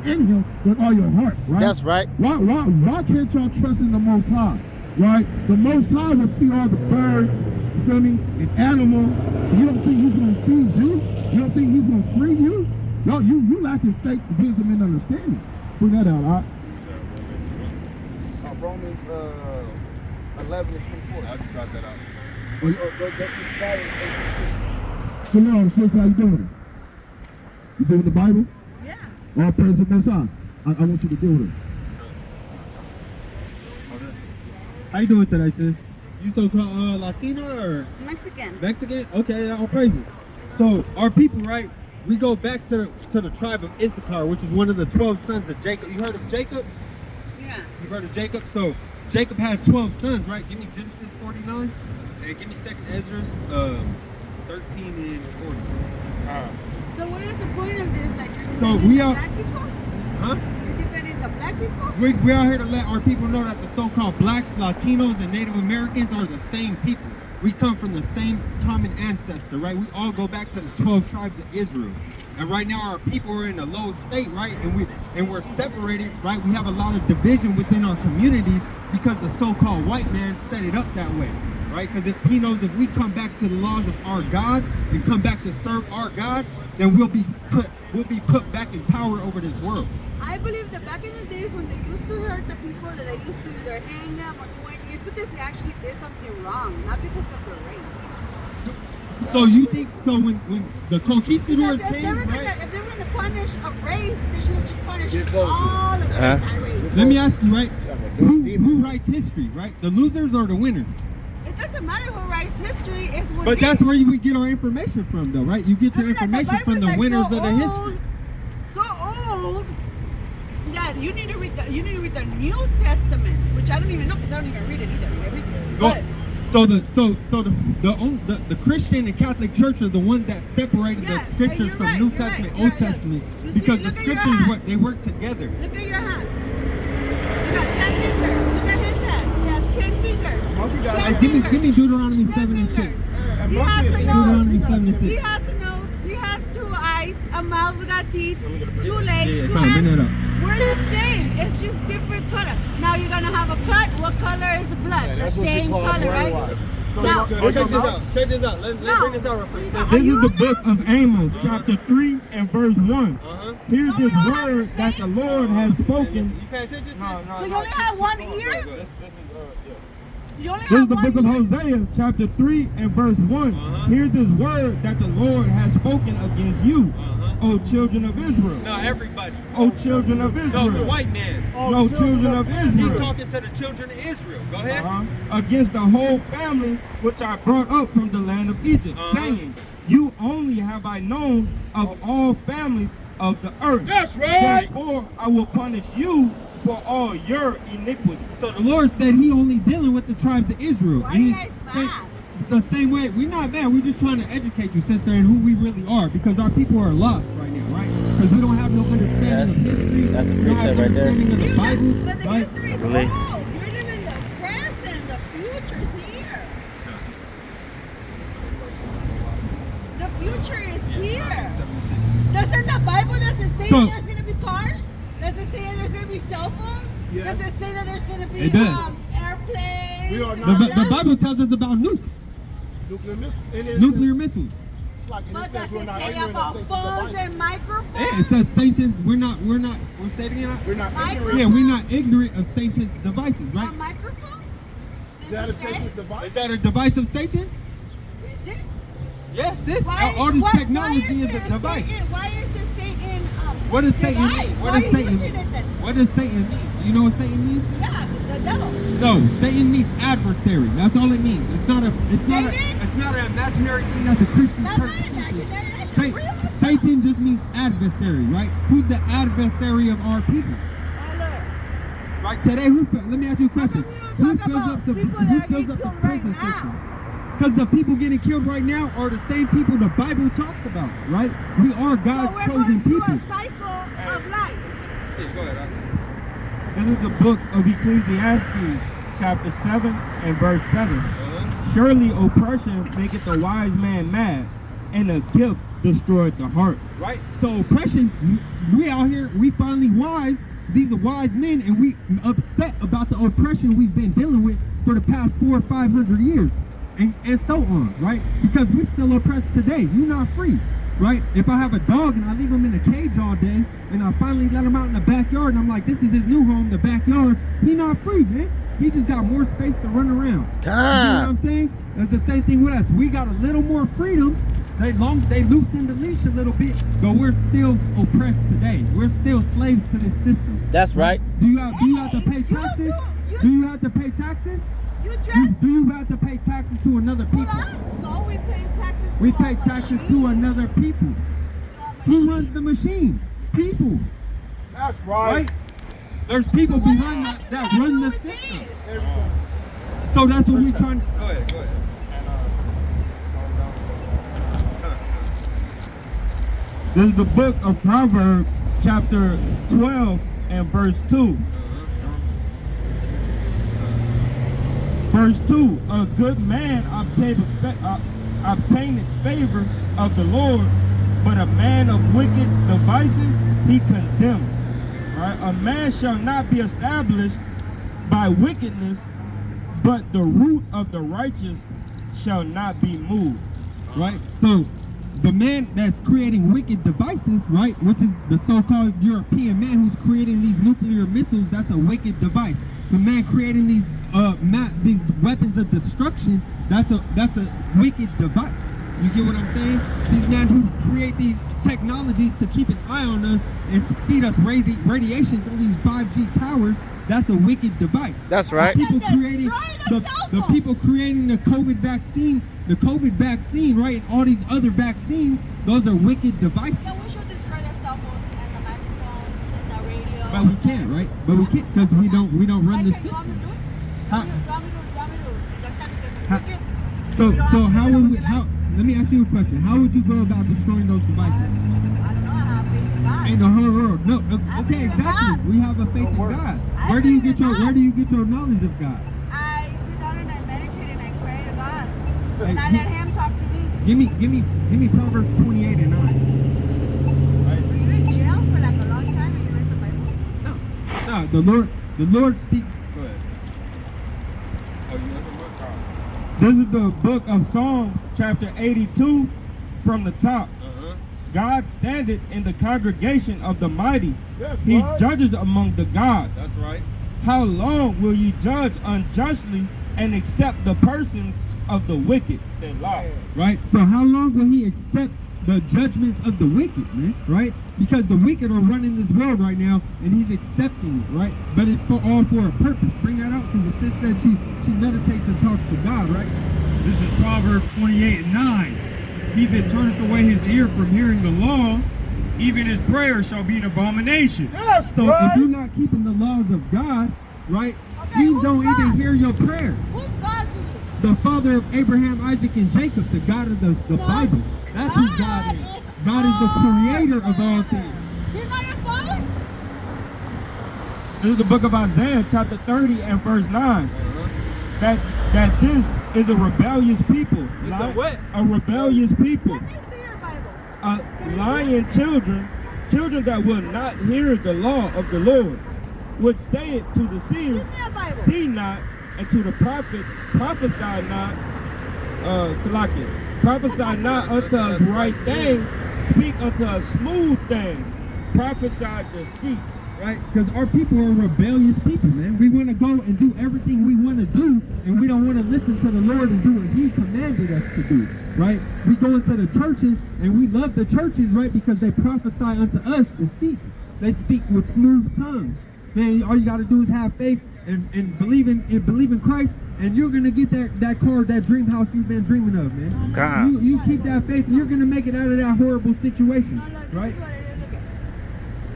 in Him with all your heart, right? That's right. Why can't y'all trust in the Most High, right? The Most High will feed all the birds, you feel me, and animals. You don't think He's going to feed you? You don't think He's going to free you? No, you lacking faith, wisdom, and understanding. Bring that out, all right? Romans 11 and 24. I just got that out. Go to Bible 8. Shalom, sister, how you doing? You doing the Bible? Yeah. All praise the Most High. I want you to deal with it. How you doing today, sis? You so-called Latina or Mexican. Mexican? Okay, all praises. So our people, right? We go back to the tribe of Issachar, which is one of the 12 sons of Jacob. You heard of Jacob? Yeah. You've heard of Jacob? So Jacob had 12 sons, right? Give me Genesis 49 and give me 2nd Ezra 13 and 40. So what is the point of this? Like you're So defending we the are- black people? Huh? You're defending the black people? We're out here to let our people know that the so-called blacks, Latinos, and Native Americans are the same people. We come from the same common ancestor, right? We all go back to the 12 tribes of Israel. And right now our people are in a low state, right? And we're separated, right? We have a lot of division within our communities because the so-called white man set it up that way, right? Because if he knows if we come back to the laws of our God and come back to serve our God, then we'll be put back in power over this world. I believe that back in the days when they used to hurt the people, that they used to either hang them or do anything, it's because they actually did something wrong, not because of the race. So you think, so when the conquistadors Because if came, right? if they were going to punish a race, they should have just punished Get closer. all of that race. Let me ask you, right? Who writes history, right? The losers or the winners? It doesn't matter who writes history, it's what But that's where we get our information from, though, right? You get your information from the winners of the history. So old that you need to read the New Testament, which I don't even know because I don't even read it either. Really. But The Christian and Catholic Church are the one that separated Yes, the scriptures and from you're New right, Testament, you're Old right. Look, Testament, you see- because the look at your scriptures hands. they work together. look at your hands. You got 10 fingers. Look at his hand. He has 10 fingers. Monkey got 10 Give me fingers. Deuteronomy 10 7 and 6. fingers. He has a Deuteronomy nose. 7 and 6. He has a nose. He has 2 eyes, a mouth. We got teeth, 2 legs, Yeah, 2 come on, bring hands. that up. We're the same. It's just different color. Now you're gonna have a cut. What color is the blood? Yeah, the that's what you same call color, right? blood-wise. Now, Check this out. Check this out. Let's No. bring this out real quick. Are This you is the on book this? of Amos, chapter 3 and verse 1. Here's No, we this don't have word the that the same. Lord has spoken. You pay attention? So you only have one ear? You only This is have the one book of ear? Hosea, chapter 3 and verse 1. Here's this word that the Lord has spoken against you, O children of Israel. No, everybody. O children of No, Israel. the white man. No, children of He's Israel. talking to the children of Israel. Go ahead. Against the whole family which I brought up from the land of Egypt, saying, you only have I known of all families of the earth. That's right. Therefore I will punish you for all your iniquity. So the Lord said he only dealing with the tribes of Israel. Why And you he's guys saying- mad? It's the same way. We're not mad. We're just trying to educate you, sister, and who we really are, because our people are lost right now, right? Because we don't have no understanding of history. That's a we don't have precept right there. understanding of the Bible, But the right? history is Really? old. You're living the present. The future's here. The future is here. Doesn't the Bible say So- there's going to be cars? Does it say there's going to be cell phones? Yeah. Does it say that there's going to be It does. airplanes? We are and not- all The that? Bible tells us about nukes, Nuclear missiles. And it's- nuclear missiles. It's like in But this does sense, it we're not say ignorant of about Satan's phones devices. and microphones? Yeah, it says Satan's. We're not. We'll say it again. We're not Microphone. ignorant. Yeah, we're not ignorant of Satan's devices, right? A microphone? Is that a Does it say? Satan's device? Is that a device of Satan? Is it? Yes, sis. Why- All this why- technology why is a it device. Satan, why is it Satan? What does Satan device? mean? Why What does are you Satan using it then? What does Satan mean? Do you know what Satan means? Yeah, the devil. No, Satan means adversary. That's all it means. It's not an imaginary thing that the Christian That's church not teaches. imaginary. That's real. Satan just means adversary, right? Who's the adversary of our people? Oh, look. Right today, let me ask you a question. How Who come you fills don't up the talk about people that are prison getting killed right system? now? Because the people getting killed right now are the same people the Bible talks about, right? We are God's So we're chosen going through people. a cycle of life. Go ahead. This is the book of Ecclesiastes, chapter 7 and verse 7. Surely oppression maketh the wise man mad, and a gift destroyeth the heart. Right? So oppression, we out here, we finally wise. These are wise men, and we upset about the oppression we've been dealing with for the past 400 or 500 years, and so on, right? Because we still oppressed today. You're not free, right? If I have a dog and I leave him in a cage all day, and I finally let him out in the backyard, and I'm like, this is his new home, the backyard, he not free, man. He just got more space to run around. You know what I'm saying? It's the same thing with us. We got a little more freedom. They loosen the leash a little bit, but we're still oppressed today. We're still slaves to this system. That's right. Do you have to pay taxes? Do you have to pay taxes? You just Do you have to pay taxes to another people? no, we pay taxes. We to pay our taxes machine. to another people. To our Who machine. runs the machine? People, That's right. right? There's people What behind does that that that run do the with system. this? So that's what we're trying to. Go ahead. This is the book of Proverbs, chapter 12 and verse 2. Verse 2, a good man obtaineth favor of the Lord, but a man of wicked devices he condemneth. Right? A man shall not be established by wickedness, but the root of the righteous shall not be moved. Right? So the man that's creating wicked devices, right, which is the so-called European man who's creating these nuclear missiles, that's a wicked device. The man creating these weapons of destruction, that's a wicked device. You get what I'm saying? These men who create these technologies to keep an eye on us and to feed us radiation through these 5G towers, that's a wicked device. That's right. The people And creating destroy the cell the phones. people creating the COVID vaccine, right, and all these other vaccines, those are wicked devices. Yeah, we should destroy the cell phones and the microphones and the radio. But we can't, right? But we can't because we don't run the Like, you want me system. to do it? How- You want me to deduct that because it's How- wicked? So We don't so have to how do it would we with how? light. Let me ask you a question. How would you go about destroying those devices? I don't know, I have faith in God. Ain't the whole world. No. I Okay, believe in exactly. God. We have a faith in God. I Where do you believe get in your God. Where do you get your knowledge of God? I sit down and I meditate and I pray to God. Hey, And I let Him talk to me. Give me Proverbs 28 and 9. Were you in jail for like a long time and you read the Bible? No, the Lord speaks. Go ahead. Oh, you want the book? This is the book of Psalms, chapter 82, from the top. God standeth in the congregation of the mighty. Yes, He right. judges among the gods. That's right. How long will ye judge unjustly and accept the persons of the wicked? Selah. Right? So how long will he accept the judgments of the wicked, man? Right? Because the wicked are running this world right now, and he's accepting it, right? But it's all for a purpose. Bring that out because the sis said she meditates and talks to God, right? This is Proverbs 28 and 9. He that turneth away his ear from hearing the law, even his prayer shall be an abomination. Yes, So right. if you're not keeping the laws of God, right, Okay, he who's don't even God? hear your prayers. Who's God to you? The father of Abraham, Isaac, and Jacob, the God of the No. Bible. That's who God is. God is the creator of all things. He's not your father? This is the book of Isaiah, chapter 30 and verse 9. That this is a rebellious people. It's a what? A rebellious people. Let me see your Bible. Lying children that will not hear the law of the Lord, which say it to the seers, Give me a Bible. see not, and to the prophets, prophesy not, Salakia. Prophesy not unto us right things, speak unto us smooth things. Prophesy deceit. Right? Because our people are rebellious people, man. We want to go and do everything we want to do, and we don't want to listen to the Lord and do what He commanded us to do, right? We go into the churches, and we love the churches, right? Because they prophesy unto us deceit. They speak with smooth tongues. Man, all you got to do is have faith and believe in Christ, and you're going to get that car, that dream house you've been dreaming of, man. God. You keep that faith, and you're going to make it out of that horrible situation, No, this right? is what it is. Look at.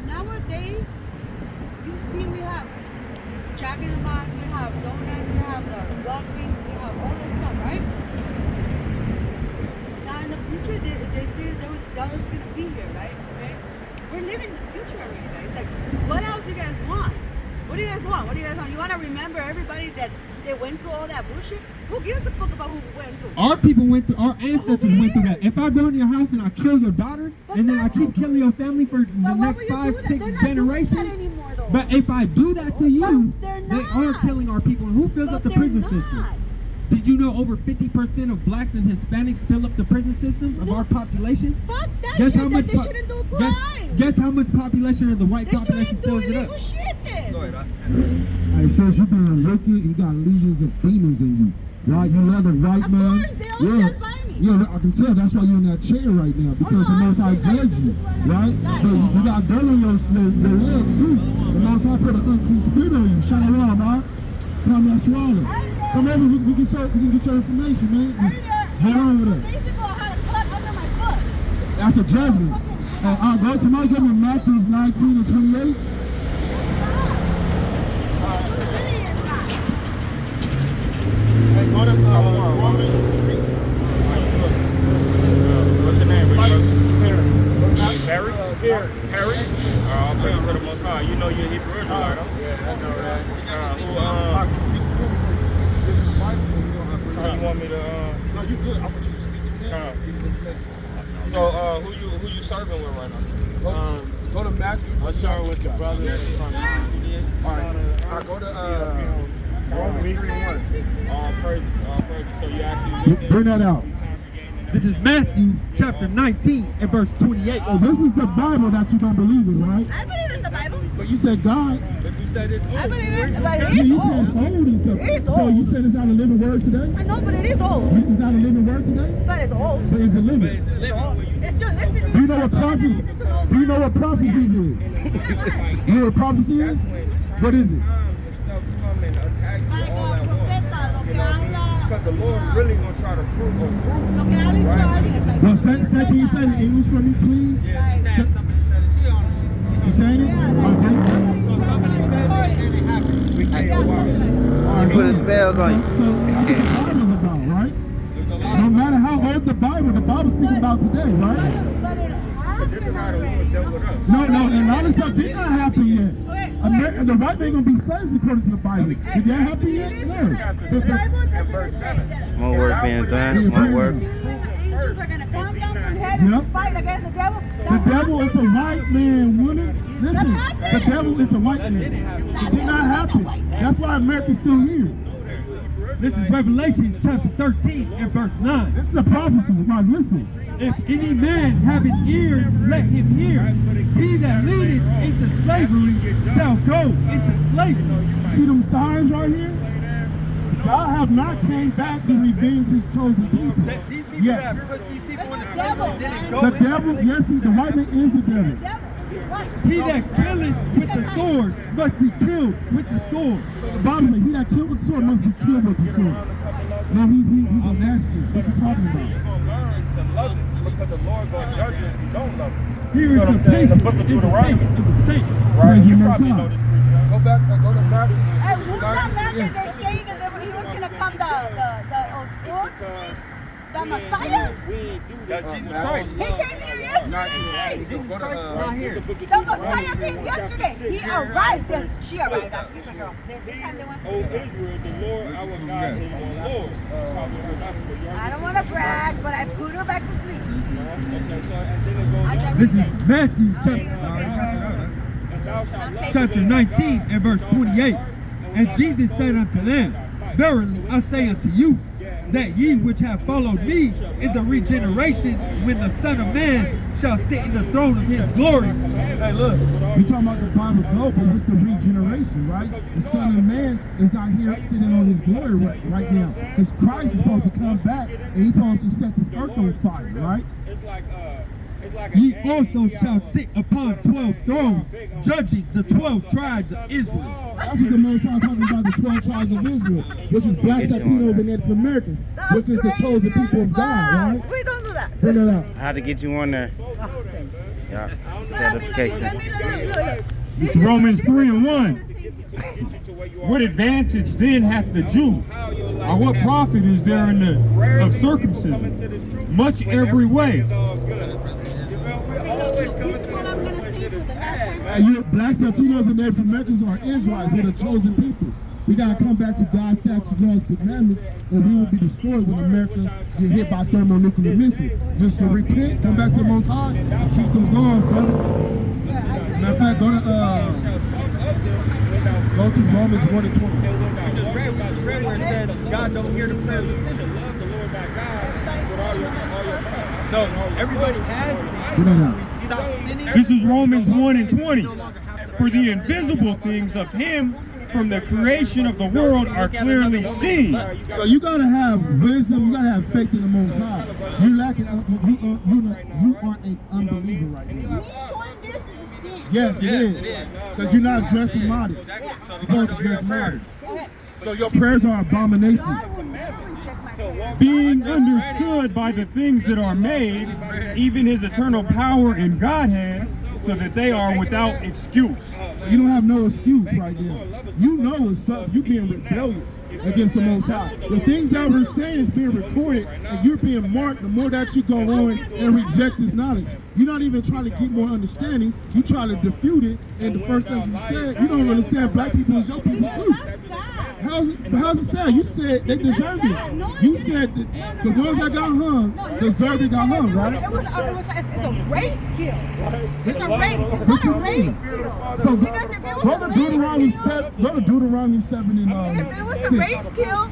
Nowadays, you see we have Jack in the Box, we have donuts, we have the walgreens, we have all this stuff, right? Now in the future, they say that was going to be here, right? Okay? We're living the future already, guys. Like, what else do you guys want? What do you guys want? What do you guys want? You want to remember everybody that they went through all that bullshit? Who gives a fuck about who went through? Our people went through, our ancestors went through that. If I go into your house and I kill your daughter, and then I keep killing your family for the But why next would you 5, do that? 6 They're not doing generations, that anymore, though. but if I do that to you, they're they are not. killing our people. And who fills But up the they're prison not. system? Did you know over 50% of blacks and Hispanics fill up the prison systems of our population? Fuck that Guess shit. how much? They shouldn't do crime. Guess how much population of the white They population shouldn't do fills it illegal up? shit then. Hey, sis, you being wicked, you got legions of demons in you. Right? You love the white Of man. course, they all stand by me. Yeah, I can tell. That's why you're in that chair right now, because the no, Most High I'm saying judge you, that right? right. But you got dirt on your legs too. The Most High put an unclean spirit on you. Shalawam, man. Come YASHARAHLA. Come over, we can get your information, man. Just hold on with us. Basically, I had a cut under my foot. That's a judgment. I'll go to my government, Matthew 19 and 28. Hey, go to Waterman. What's your name, brother? Harry? Harry? All praise to the Most High. You know you're a Hebrew Israelite, huh? Yeah, I know that. Who, Speak to him. Give him the Bible, and you don't have to how you want me to, No, you good. I want you to speak to him. Get his information. so, who you serving with right now? Go to Matthew. I'll start with the brother from All right. I'll go to Romans 3:1. all praises. So you actually Bring that out. This is Matthew chapter 19 and verse 28. So this is the Bible that you don't believe in, right? I believe in the Bible. But you said God. If you said it's I believe in it, but Yeah, it is you said it's old. old and stuff. It is So old. you said it's not a living word today? I know, but it is old. It's not a living word today? But it's old. But is it living? It's still listening. Do you know what prophecy? Do you know what prophecies is? You know what prophecy is? What is it? stuff come and attack you all at once. You know, because the Lord really gonna try to prove. Well, can you say it in English for me, please? You saying it? She put the spells on you. So that's what the Bible's about, right? No matter how old the Bible's speaking about today, right? But it happened already. No, and all this stuff did not happen yet. The white man gonna be slaves according to the Bible. Did that happen yet? No. More work being done. More work. Angels are gonna come down from heaven Yep. and fight against the devil. The devil is a white man, woman. Listen, the devil is a white man. It did not happen. That's why America's still here. This is Revelation chapter 13 and verse 9. This is a prophecy. Now listen. If any man have an ear, let him hear. He that leadeth into slavery shall go into slavery. See them signs right here? God have not came back to revenge his chosen people. Yes. The devil, yes, the white man is the devil. He that killeth with the sword must be killed with the sword. The Bible says he that killed with the sword must be killed with the sword. No, he's a nasty. What you talking about? Because the Lord gonna judge you if you don't love him. Here is the patience and the faith of the saints. Praise the You Most probably know High. this preacher. Go back, go to Matthew. Hey, who's that man that they're saying that he was gonna come, the Messiah? That's Jesus Christ. He came here yesterday. Go to The Messiah came yesterday. He arrived. She arrived. Actually, it's a girl. This time they went. O Israel, the Lord our God is one Lord. I don't want to brag, but I put her back to sleep. This is Matthew chapter 19 and verse 28. And Jesus said unto them, verily I say unto you, that ye which have followed me in the regeneration, when the Son of Man shall sit in the throne of his glory. Hey, look, you talking about the Bible's hope, but what's the regeneration, right? The Son of Man is not here sitting on his glory right now, because Christ is supposed to come back and he's supposed to set this earth on fire, right? Ye also shall sit upon 12 thrones, judging the 12 tribes of Israel. That's what the Most High talking about, the 12 tribes of Israel, which is blacks, Latinos, and Native Americans, which is the chosen people of God, right? We don't do that. Bring it up. I had to get you on there. Yeah, notification. It's Romans 3:1. What advantage then hath the Jew? Or what profit is there in the of circumcision? Much every way. You blacks, Latinos, and Native Americans are Israelites. We're the chosen people. We gotta come back to God's statutes, laws, commandments, or we will be destroyed when America get hit by thermonuclear missile. Just to repent, come back to the Most High, and keep those laws, brother. Matter of fact, go to Romans 1:20. We just read where it says God don't hear the prayers of sinners. No, everybody has sinned. We stop sinning. This is Romans 1:20. For the invisible things of him from the creation of the world are clearly seen. So you gotta have wisdom, you gotta have faith in the Most High. You lacking, you are an unbeliever right now. Me showing this is a sin. Yes, it is. Because you're not dressing modest. You're supposed to dress modest. So your prayers are abomination. God will never reject my prayer. Being understood by the things that are made, even his eternal power and Godhead, so that they are without excuse. So you don't have no excuse right now. You know it's something. You're being rebellious against the Most High. The things that we're saying is being recorded, and you're being marked the more that you go on and reject this knowledge. You're not even trying to get more understanding. You try to defute it, and the first thing you said, you don't understand black people is your people too. How's it sad? You said they deserved it. You said that the ones that got hung deserved it, got hung, right? It's a race kill. It's a race. It's not a race kill. So Because if it was go a to race Deuteronomy kill, 7. Go to Deuteronomy 7 and if it was a 6. race kill,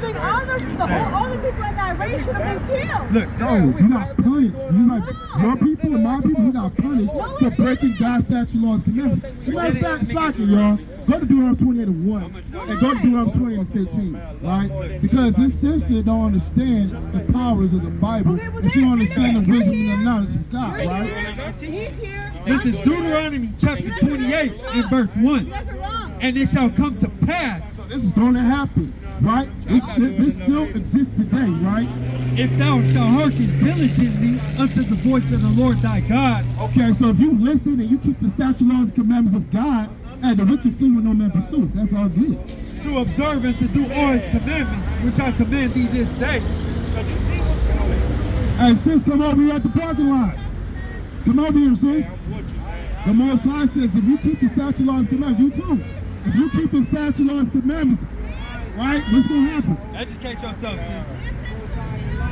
then all the people in that race should have been killed. Look, No, you got punished. It's like your people and my people, we got punished for breaking God's statute, laws, commandments. You're not slacking, y'all. Go to Deuteronomy 28:1 and go to Deuteronomy 20:15, right? Because this sister don't understand the powers of the Bible, and she don't understand the wisdom and the knowledge of God, right? He's here. this is Deuteronomy chapter 28 and verse 1. You guys are wrong. And it shall come to pass, This is going to happen, right? This still exists today, right? if thou shalt hearken diligently unto the voice of the Lord thy God. Okay, so if you listen and you keep the statute, laws, and commandments of God, and the wicked flee with no man pursue. That's all good. To observe and to do all his commandments, which I command thee this day. Hey, sis, come over here at the parking lot. Come over here, sis. The Most High says, if you keep the statute, laws, and commandments, you too. If you keep the statute, laws, and commandments, right, what's going to happen? Educate yourself, sis.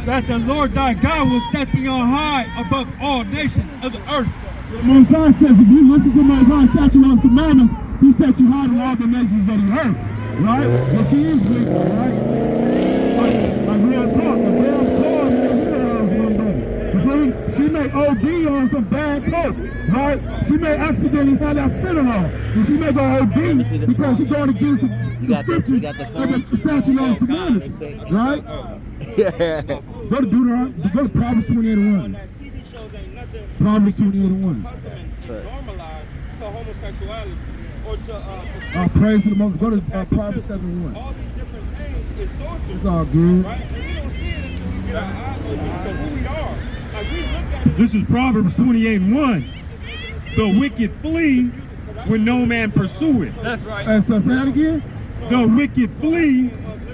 That the Lord thy God will set thee on high above all nations of the earth. The Most High says, if you listen to the Most High statute, laws, and commandments, he set you higher than all the nations of the earth, right? Well, she is wicked, right? Like real talk, a damn car in the house one day. You feel me? She may OD on some bad coke, right? She may accidentally have that fentanyl, and she may go OD because she's going against the scriptures and the statute, laws, and commandments, right? Yeah. Go to Deuteronomy, go to Proverbs 28:1. Proverbs 28:1. Normalized to homosexuality or to Praise to the Most. Go to Proverbs 7:1. all these different things is social, It's all good. right? And we don't see it until we get our eyes open to who we are. Like we look at it. This is Proverbs 28:1. The wicked flee when no man pursueth. That's right. So say that again. The wicked flee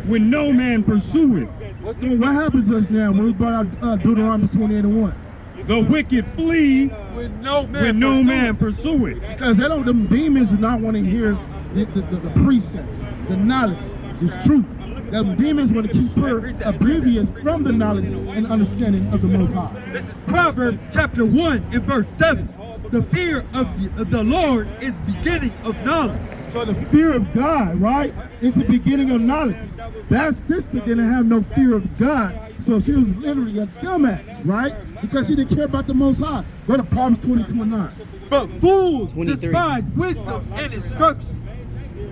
when no man pursueth. What happened just now when we brought out Deuteronomy 28:1? The wicked flee When no man, when no man pursueth. Because they don't. The demons do not want to hear the precepts, the knowledge, this truth. The demons want to keep her oblivious from the knowledge and understanding of the Most High. This is Proverbs chapter 1 and verse 7. The fear of the Lord is beginning of knowledge. So the fear of God, right, is the beginning of knowledge. That sister didn't have no fear of God, so she was literally a dumbass, right? Because she didn't care about the Most High. Go to Proverbs 22:9. But fools 23. despise wisdom and instruction.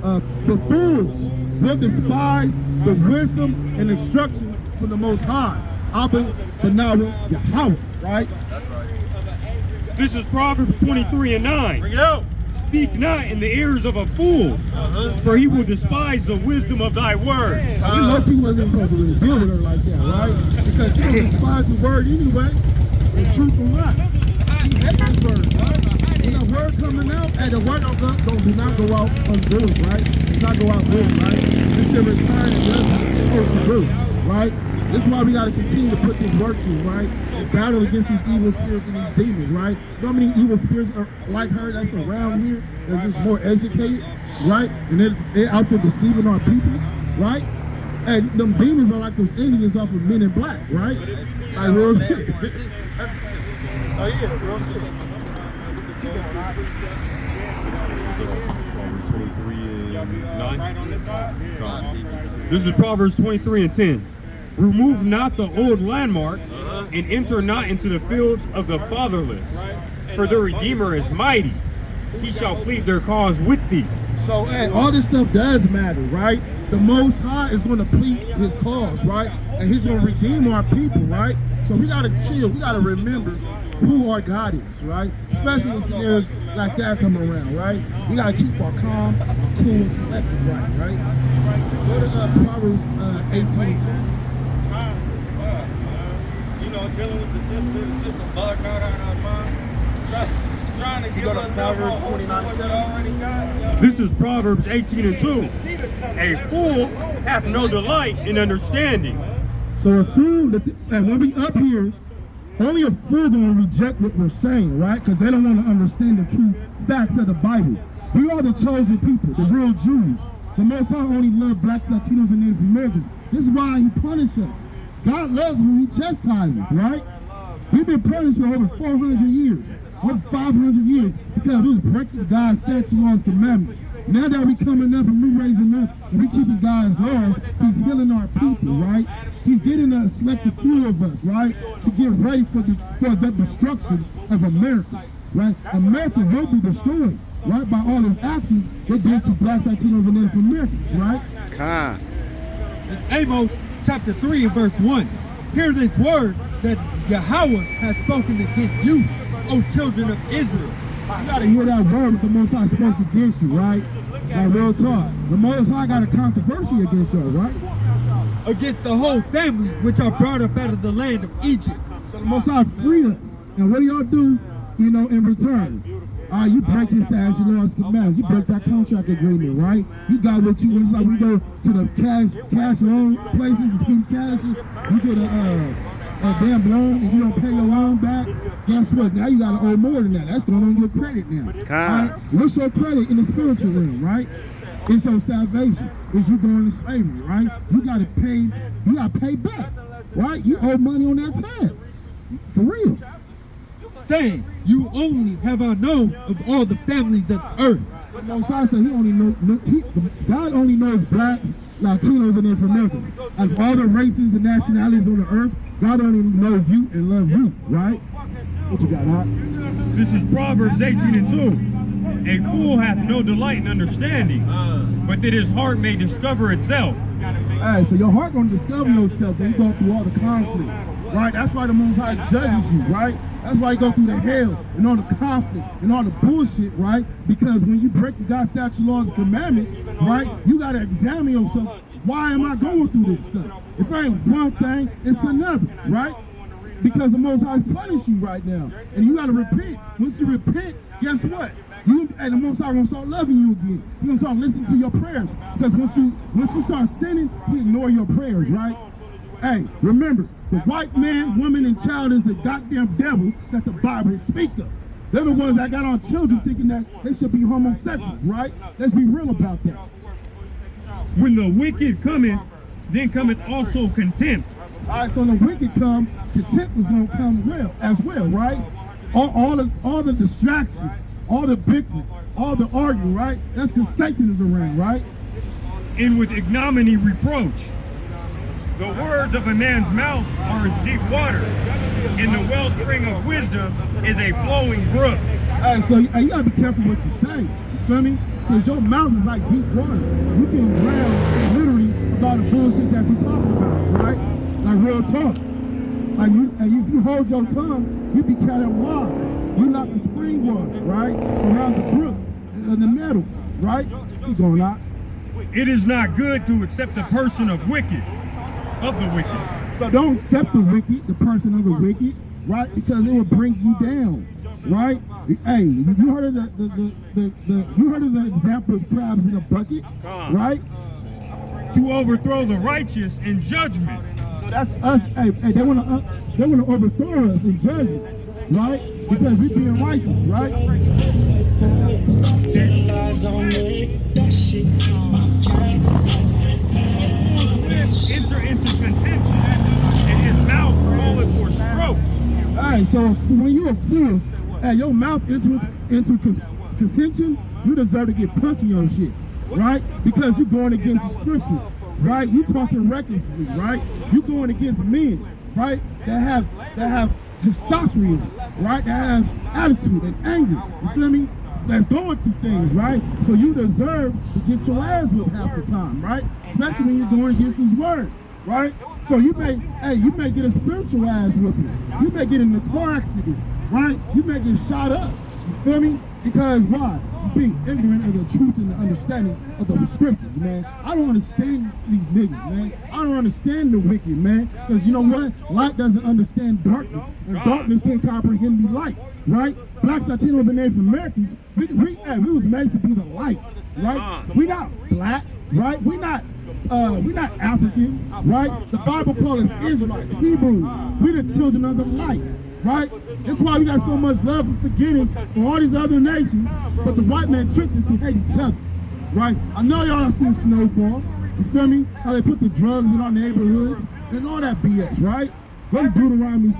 The fools will despise the wisdom and instructions from the Most High. Abba, Benawa, Yahweh, right? This is Proverbs 23:9. Bring it out. Speak not in the ears of a fool, for he will despise the wisdom of thy word. We low-key wasn't supposed to really deal with her like that, right? Because she don't despise the word anyway. And truth or not. She hates this word, right? When a word coming out, and the word do not go out undoing, right? Does not go out good, right? It should return and does what it's supposed to do, right? This is why we got to continue to put this work in, right? And battle against these evil spirits and these demons, right? You know how many evil spirits are like her that's around here that's just more educated, right? And they're out there deceiving our people, right? And them demons are like those Indians off of Men in Black, right? Like real shit. Oh yeah, real shit. Proverbs 23:9. This is Proverbs 23:10. Remove not the old landmark, and enter not into the fields of the fatherless. For the Redeemer is mighty; he shall plead their cause with thee. So, hey, all this stuff does matter, right? The Most High is going to plead his cause, right? And he's going to redeem our people, right? So we got to chill. We got to remember who our God is, right? Especially in scenarios like that come around, right? We got to keep our calm, our cool, and collective, right? Go to Proverbs 18:10. You know, dealing with the sister bugged out on our mind. Trying to give us Proverbs 29:7. This is Proverbs 18:2. A fool hath no delight in understanding. So a fool, and when we up here, only a fool gonna reject what we're saying, right? Because they don't want to understand the true facts of the Bible. We are the chosen people, the real Jews. The Most High only loves blacks, Latinos, and Native Americans. This is why he punishes us. God loves when he chastises, right? We've been punished for over 400 years, over 500 years, because we was breaking God's statutes, laws, commandments. Now that we coming up and we raising up and we keeping God's laws, he's healing our people, right? He's getting a select few of us, right, to get ready for the destruction of America, right? America will be destroyed, right, by all his actions they did to blacks, Latinos, and Native Americans, right? It's Amos chapter 3 and verse 1. Hear this word that Yahweh has spoken against you, O children of Israel. You gotta hear that word that the Most High spoke against you, right? Like real talk. The Most High got a controversy against you, right? Against the whole family which are brought up out of the land of Egypt. So the Most High freed us. And what do y'all do, you know, in return? You break his statutes, laws, commandments. You break that contract agreement, right? You got what you, it's like we go to the cash loan places, the speedy cashes. You get a damn loan and you don't pay your loan back. Guess what? Now you got to owe more than that. That's going on your credit now. Right? What's your credit in the spiritual realm, right? It's your salvation. It's you going to slavery, right? You got to pay back, right? You owe money on that tab. For real. Saying, you only have I known of all the families of earth. So Mosiah said God only knows blacks, Latinos, and Native Americans. Out of all the races and nationalities on the earth, God only knows you and love you, right? What you got, Hot? This is Proverbs 18:2. A fool hath no delight in understanding, but that his heart may discover itself. All right, so your heart gonna discover yourself when you go through all the conflict, right? That's why the Most High judges you, right? That's why you go through the hell and all the conflict and all the bullshit, right? Because when you break God's statutes, laws, and commandments, right, you gotta examine yourself. Why am I going through this stuff? If I ain't one thing, it's another, right? Because the Most High is punishing you right now, and you gotta repent. Once you repent, guess what? You and the Most High gonna start loving you again. He gonna start listening to your prayers. Because once you start sinning, he ignore your prayers, right? Hey, remember, the white man, woman, and child is the goddamn devil that the Bible speaks of. They're the ones that got our children thinking that they should be homosexuals, right? Let's be real about that. When the wicked cometh, then cometh also contempt. All right, so the wicked come, contempt is gonna come as well, right? All the distractions, all the bickering, all the arguing, right? That's because Satan is around, right? And with ignominy reproach. The words of a man's mouth are as deep waters, and the wellspring of wisdom is a flowing brook. Hey, so you gotta be careful what you say. You feel me? Because your mouth is like deep waters. You can drown literally about the bullshit that you're talking about, right? Like real talk. Like if you hold your tongue, you be carrying waters. You like the spring water, right? Around the brook, the meadows, right? Keep going out. It is not good to accept the person of the wicked. So don't accept the wicked, the person of the wicked, right? Because it will bring you down, right? Hey, you heard of you heard of the example of crabs in a bucket, right? To overthrow the righteous in judgment. So that's us. Hey, they wanna overthrow us in judgment, right? Because we're being righteous, right? Enter into contention, and his mouth calleth for strokes. Hey, so when you're a fool, hey, your mouth into contention, you deserve to get punched in your shit, right? Because you're going against the scriptures, right? You talking recklessly, right? You going against men, right? That have testosterone, right? That has attitude and anger. You feel me? That's going through things, right? So you deserve to get your ass whipped half the time, right? Especially when you're going against his word, right? So you may get a spiritual ass whipping. You may get in a car accident, right? You may get shot up. You feel me? Because why? You're being ignorant of the truth and the understanding of the scriptures, man. I don't understand these niggas, man. I don't understand the wicked, man. Because you know what? Light doesn't understand darkness, and darkness can't comprehend the light, right? Blacks, Latinos, and Native Americans, we was made to be the light, right? We not black, right? We not Africans, right? The Bible calls us Israelites, Hebrews. We're the children of the light, right? That's why we got so much love and forgiveness for all these other nations, but the white man tricked us to hate each other, right? I know y'all seen Snowfall, you feel me? How they put the drugs in our neighborhoods and all that BS, right? Go to Deuteronomy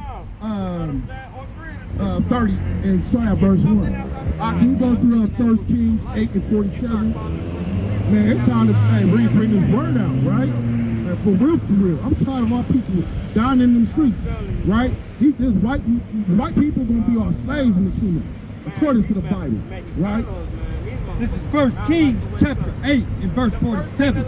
30 and start at verse 1. Can you go to 1 Kings 8 and 47? Man, it's time to bring this word out, right? And for real. I'm tired of our people down in them streets, right? These white people gonna be our slaves in the kingdom, according to the Bible, right? This is 1 Kings chapter 8 and verse 47.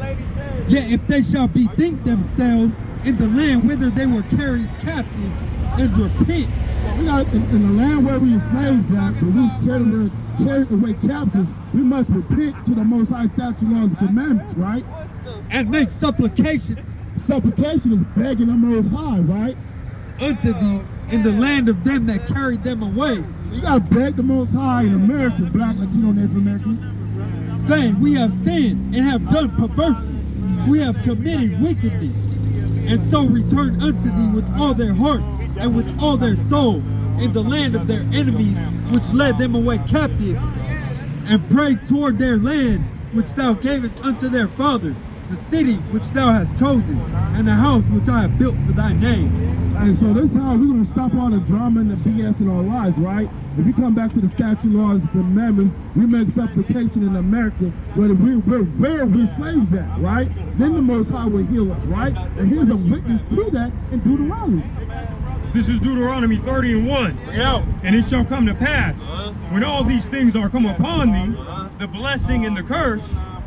Yet if they shall bethink themselves in the land whither they were carried captives and repent. So we got in the land where we were slaves at, but we was carried away captives, we must repent to the Most High statute, laws, and commandments, right? And make supplication. Supplication is begging the Most High, right? Unto thee in the land of them that carried them away. So you gotta beg the Most High in America, Black, Latino, Native American, saying, we have sinned and have done perversely. We have committed wickedness, and so return unto thee with all their heart and with all their soul in the land of their enemies, which led them away captive, and pray toward their land, which thou gavest unto their fathers, the city which thou hast chosen, and the house which I have built for thy name. And so this is how we're going to stop all the drama and the BS in our lives, right? If we come back to the statute, laws, and commandments, we make supplication in America where we're slaves at, right? Then the Most High will heal us, right? And here's a witness to that in Deuteronomy. This is Deuteronomy 30 and 1. And it shall come to pass, when all these things are come upon thee, the blessing and the curse,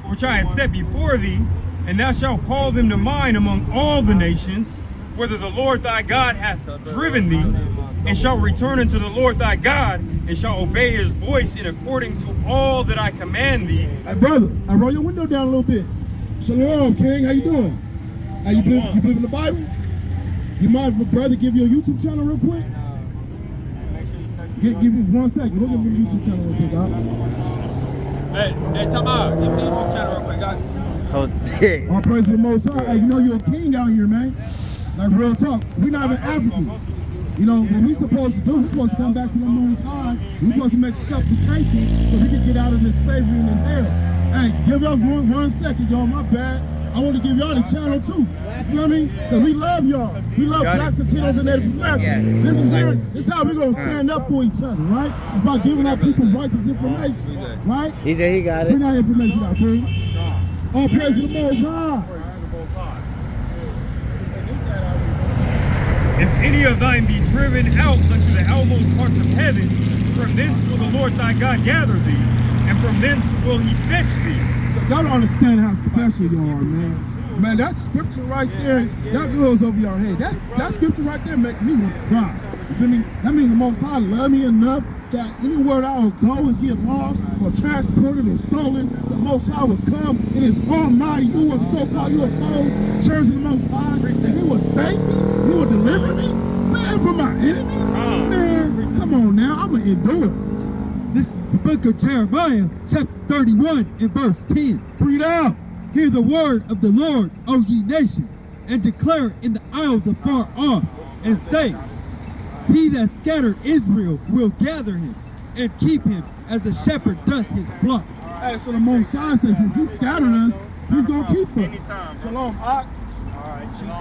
which I have set before thee, and thou shalt call them to mind among all the nations, whether the Lord thy God hath driven thee, and shalt return unto the Lord thy God, and shalt obey his voice in according to all that I command thee. Hey brother, I roll your window down a little bit. Shalawam, King, how you doing? You believe in the Bible? You mind if a brother give you a YouTube channel real quick? Give me 1 second. We'll give me a YouTube channel real quick, God. Hey, time out. Give me a YouTube channel real quick, guys. Oh, damn. All praise to the Most High. Hey, you know you're a king out here, man. Like real talk. We're not even Africans. You know, what we supposed to do, we're supposed to come back to the Most High. We're supposed to make supplication so we can get out of this slavery and this hell. Hey, give us one second, y'all. My bad. I want to give y'all the channel too. You know what I mean? Because we love y'all. We love blacks, Latinos, and Native Americans. This is how we're going to stand up for each other, right? It's about giving our people righteous information, right? He said he got it. Bring that information out, King. All praise to the Most High. If any of thine be driven out unto the outmost parts of heaven, from thence will the Lord thy God gather thee, and from thence will he fetch thee. So y'all don't understand how special you are, man. Man, that scripture right there, that goes over your head. That scripture right there make me want to cry. You feel me? That means the Most High love me enough that anywhere I will go and get lost or transported or stolen, the Most High will come in His almighty so-called UFOs, church of the Most High, and He will save me, He will deliver me, man, from my enemies. Man, come on now, I'm going to endure this. This is the book of Jeremiah, chapter 31 and verse 10. Read out. Hear the word of the Lord, O ye nations, and declare it in the isles afar off, and say, He that scattered Israel will gather him, and keep him as a shepherd doth his flock. Hey, so the Most High says, since He scattered us, He's going to keep us. Shalom, Ak.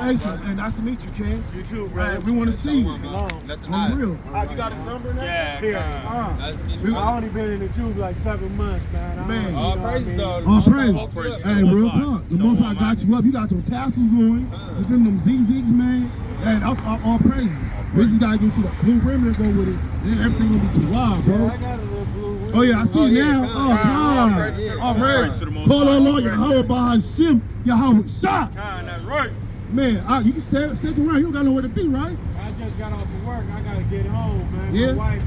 Face it, and nice to meet you, King. You too, bro. Hey, we want to see you. On real. You got his number now? Yeah, Here. I only been in the tube like 7 months, man. Man. All praise, though. All praise. Hey, real talk. The Most High got you up. You got your tassels on. You feel them zigzags, man. And that's all praises. We just gotta get you the blue rim to go with it, and then everything will be too wild, bro. I got a little blue rim. Oh yeah, I see now. Oh God. All praise. Call on Lord Yahweh by Hashem, Yahweh Shah. That's right. Man, you can stay around. You don't got nowhere to be, right? I just got off of work. I gotta get home, man. Yeah? My wife,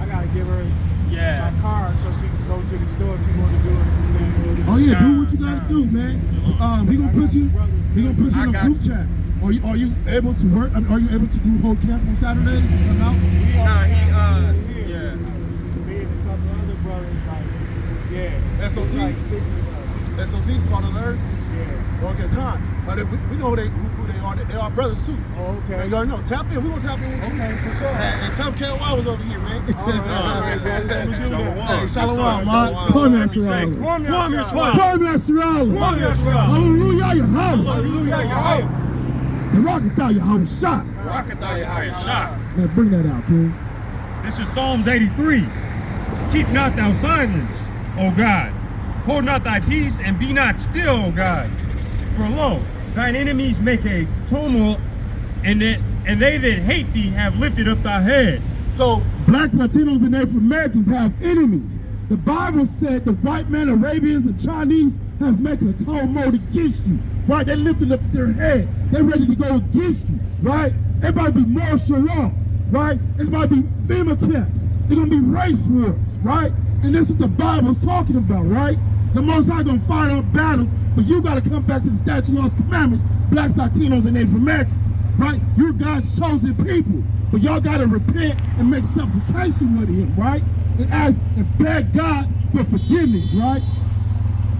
I gotta give her my car so she can go to the store if she want to do it. Oh yeah, do what you gotta do, man. He gonna put you in a group chat. Are you able to work? I mean, are you able to do whole camp on Saturdays and come out? Me and a couple other brothers, SOT? like 6 of us. SOT, Salt of the Earth? Yeah. Okay, con. But we know who they are. They are brothers too. Oh, okay. Man, you already know. Tap in. We're gonna tap in with you. Okay, for sure. And tell them K.O.Y was over here, man. All right, man. Hey, Shalawam, man. Come on, Yasharahla. Hallelujah, Yahweh. Hallelujah, Yahweh. The Rocketha Yahweh shot. Rocketha Yahweh shot. Man, bring that out, King. This is Psalms 83. Keep not thou silence, O God. Hold not thy peace, and be not still, O God. For lo, thine enemies make a tumult, and they that hate thee have lifted up thy head. So, blacks, Latinos, and Native Americans have enemies. The Bible said the white man, Arabians, and Chinese has making a tumult against you. Right? They lifted up their head. They're ready to go against you. Right? It might be martial law. Right? It might be FEMA camps. It's going to be race wars. Right? And this is what the Bible's talking about. Right? The Most High gonna fight our battles, but you gotta come back to the statute, laws, commandments, blacks, Latinos, and Native Americans, right? You're God's chosen people, but y'all gotta repent and make supplication with Him, right? And ask and beg God for forgiveness, right?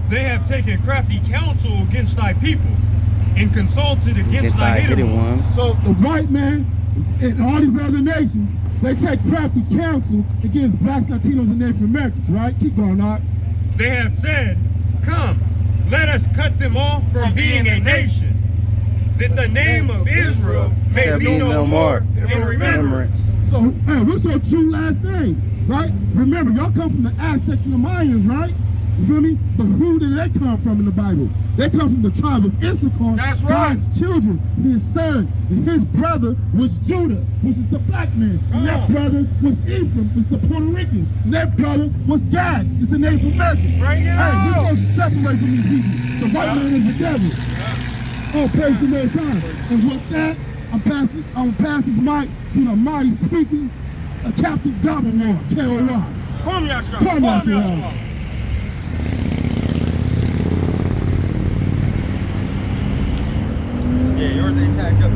They have taken crafty counsel against thy people, and consulted against thy hidden ones. So the white man and all these other nations, they take crafty counsel against blacks, Latinos, and Native Americans, right? Keep going, Doc. They have said, come, let us cut them off from being a nation, that the name of Israel may be no more in remembrance. So, hey, what's your true last name, right? Remember, y'all come from the Aztecs and the Mayans, right? You feel me? But who did they come from in the Bible? They come from the tribe of Issachar. That's right. God's children, his son, and his brother was Judah, which is the black man. And that brother was Ephraim, which is the Puerto Rican. And that brother was Gad, it's the Native American. Right here. Hey, we're supposed to separate from these people. The white man is the devil. Oh, praise the Most High. And with that, I'm gonna pass this mic to the mighty speaking, Captain Gobblemore, K.O.Y. Come, Yasharahla. Yeah, yours ain't tagged up.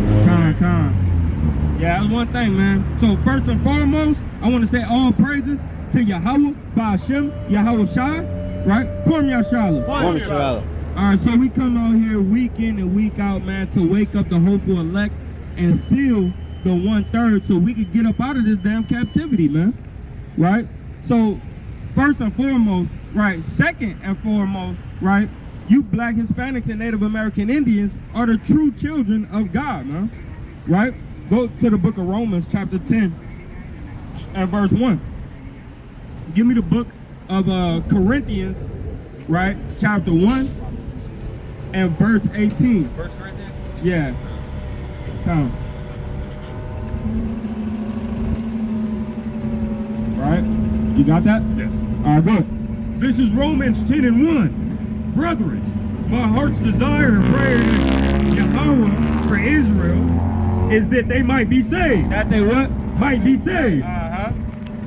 Con. Yeah, that's one thing, man. So first and foremost, I want to say all praises to Yahweh, Ba'ashem, Yahweh Shai, right? Kwam YASHARAHLA. All right, so we come out here week in and week out, man, to wake up the hopeful elect and seal the 1/3 so we could get up out of this damn captivity, man. Right? So first and foremost, right? Second and foremost, right? you Black, Hispanics, and Native American Indians are the true children of God, man. Right? Go to the book of Romans, chapter 10, and verse 1. Give me the book of Corinthians, right? Chapter 1 and verse 18. 1 Corinthians? Yeah. Come. Right? You got that? Yes. All right, good. This is Romans 10 and 1. Brethren, my heart's desire and prayer to Yahweh for Israel is that they might be saved. That they what? Might be saved. Uh-huh.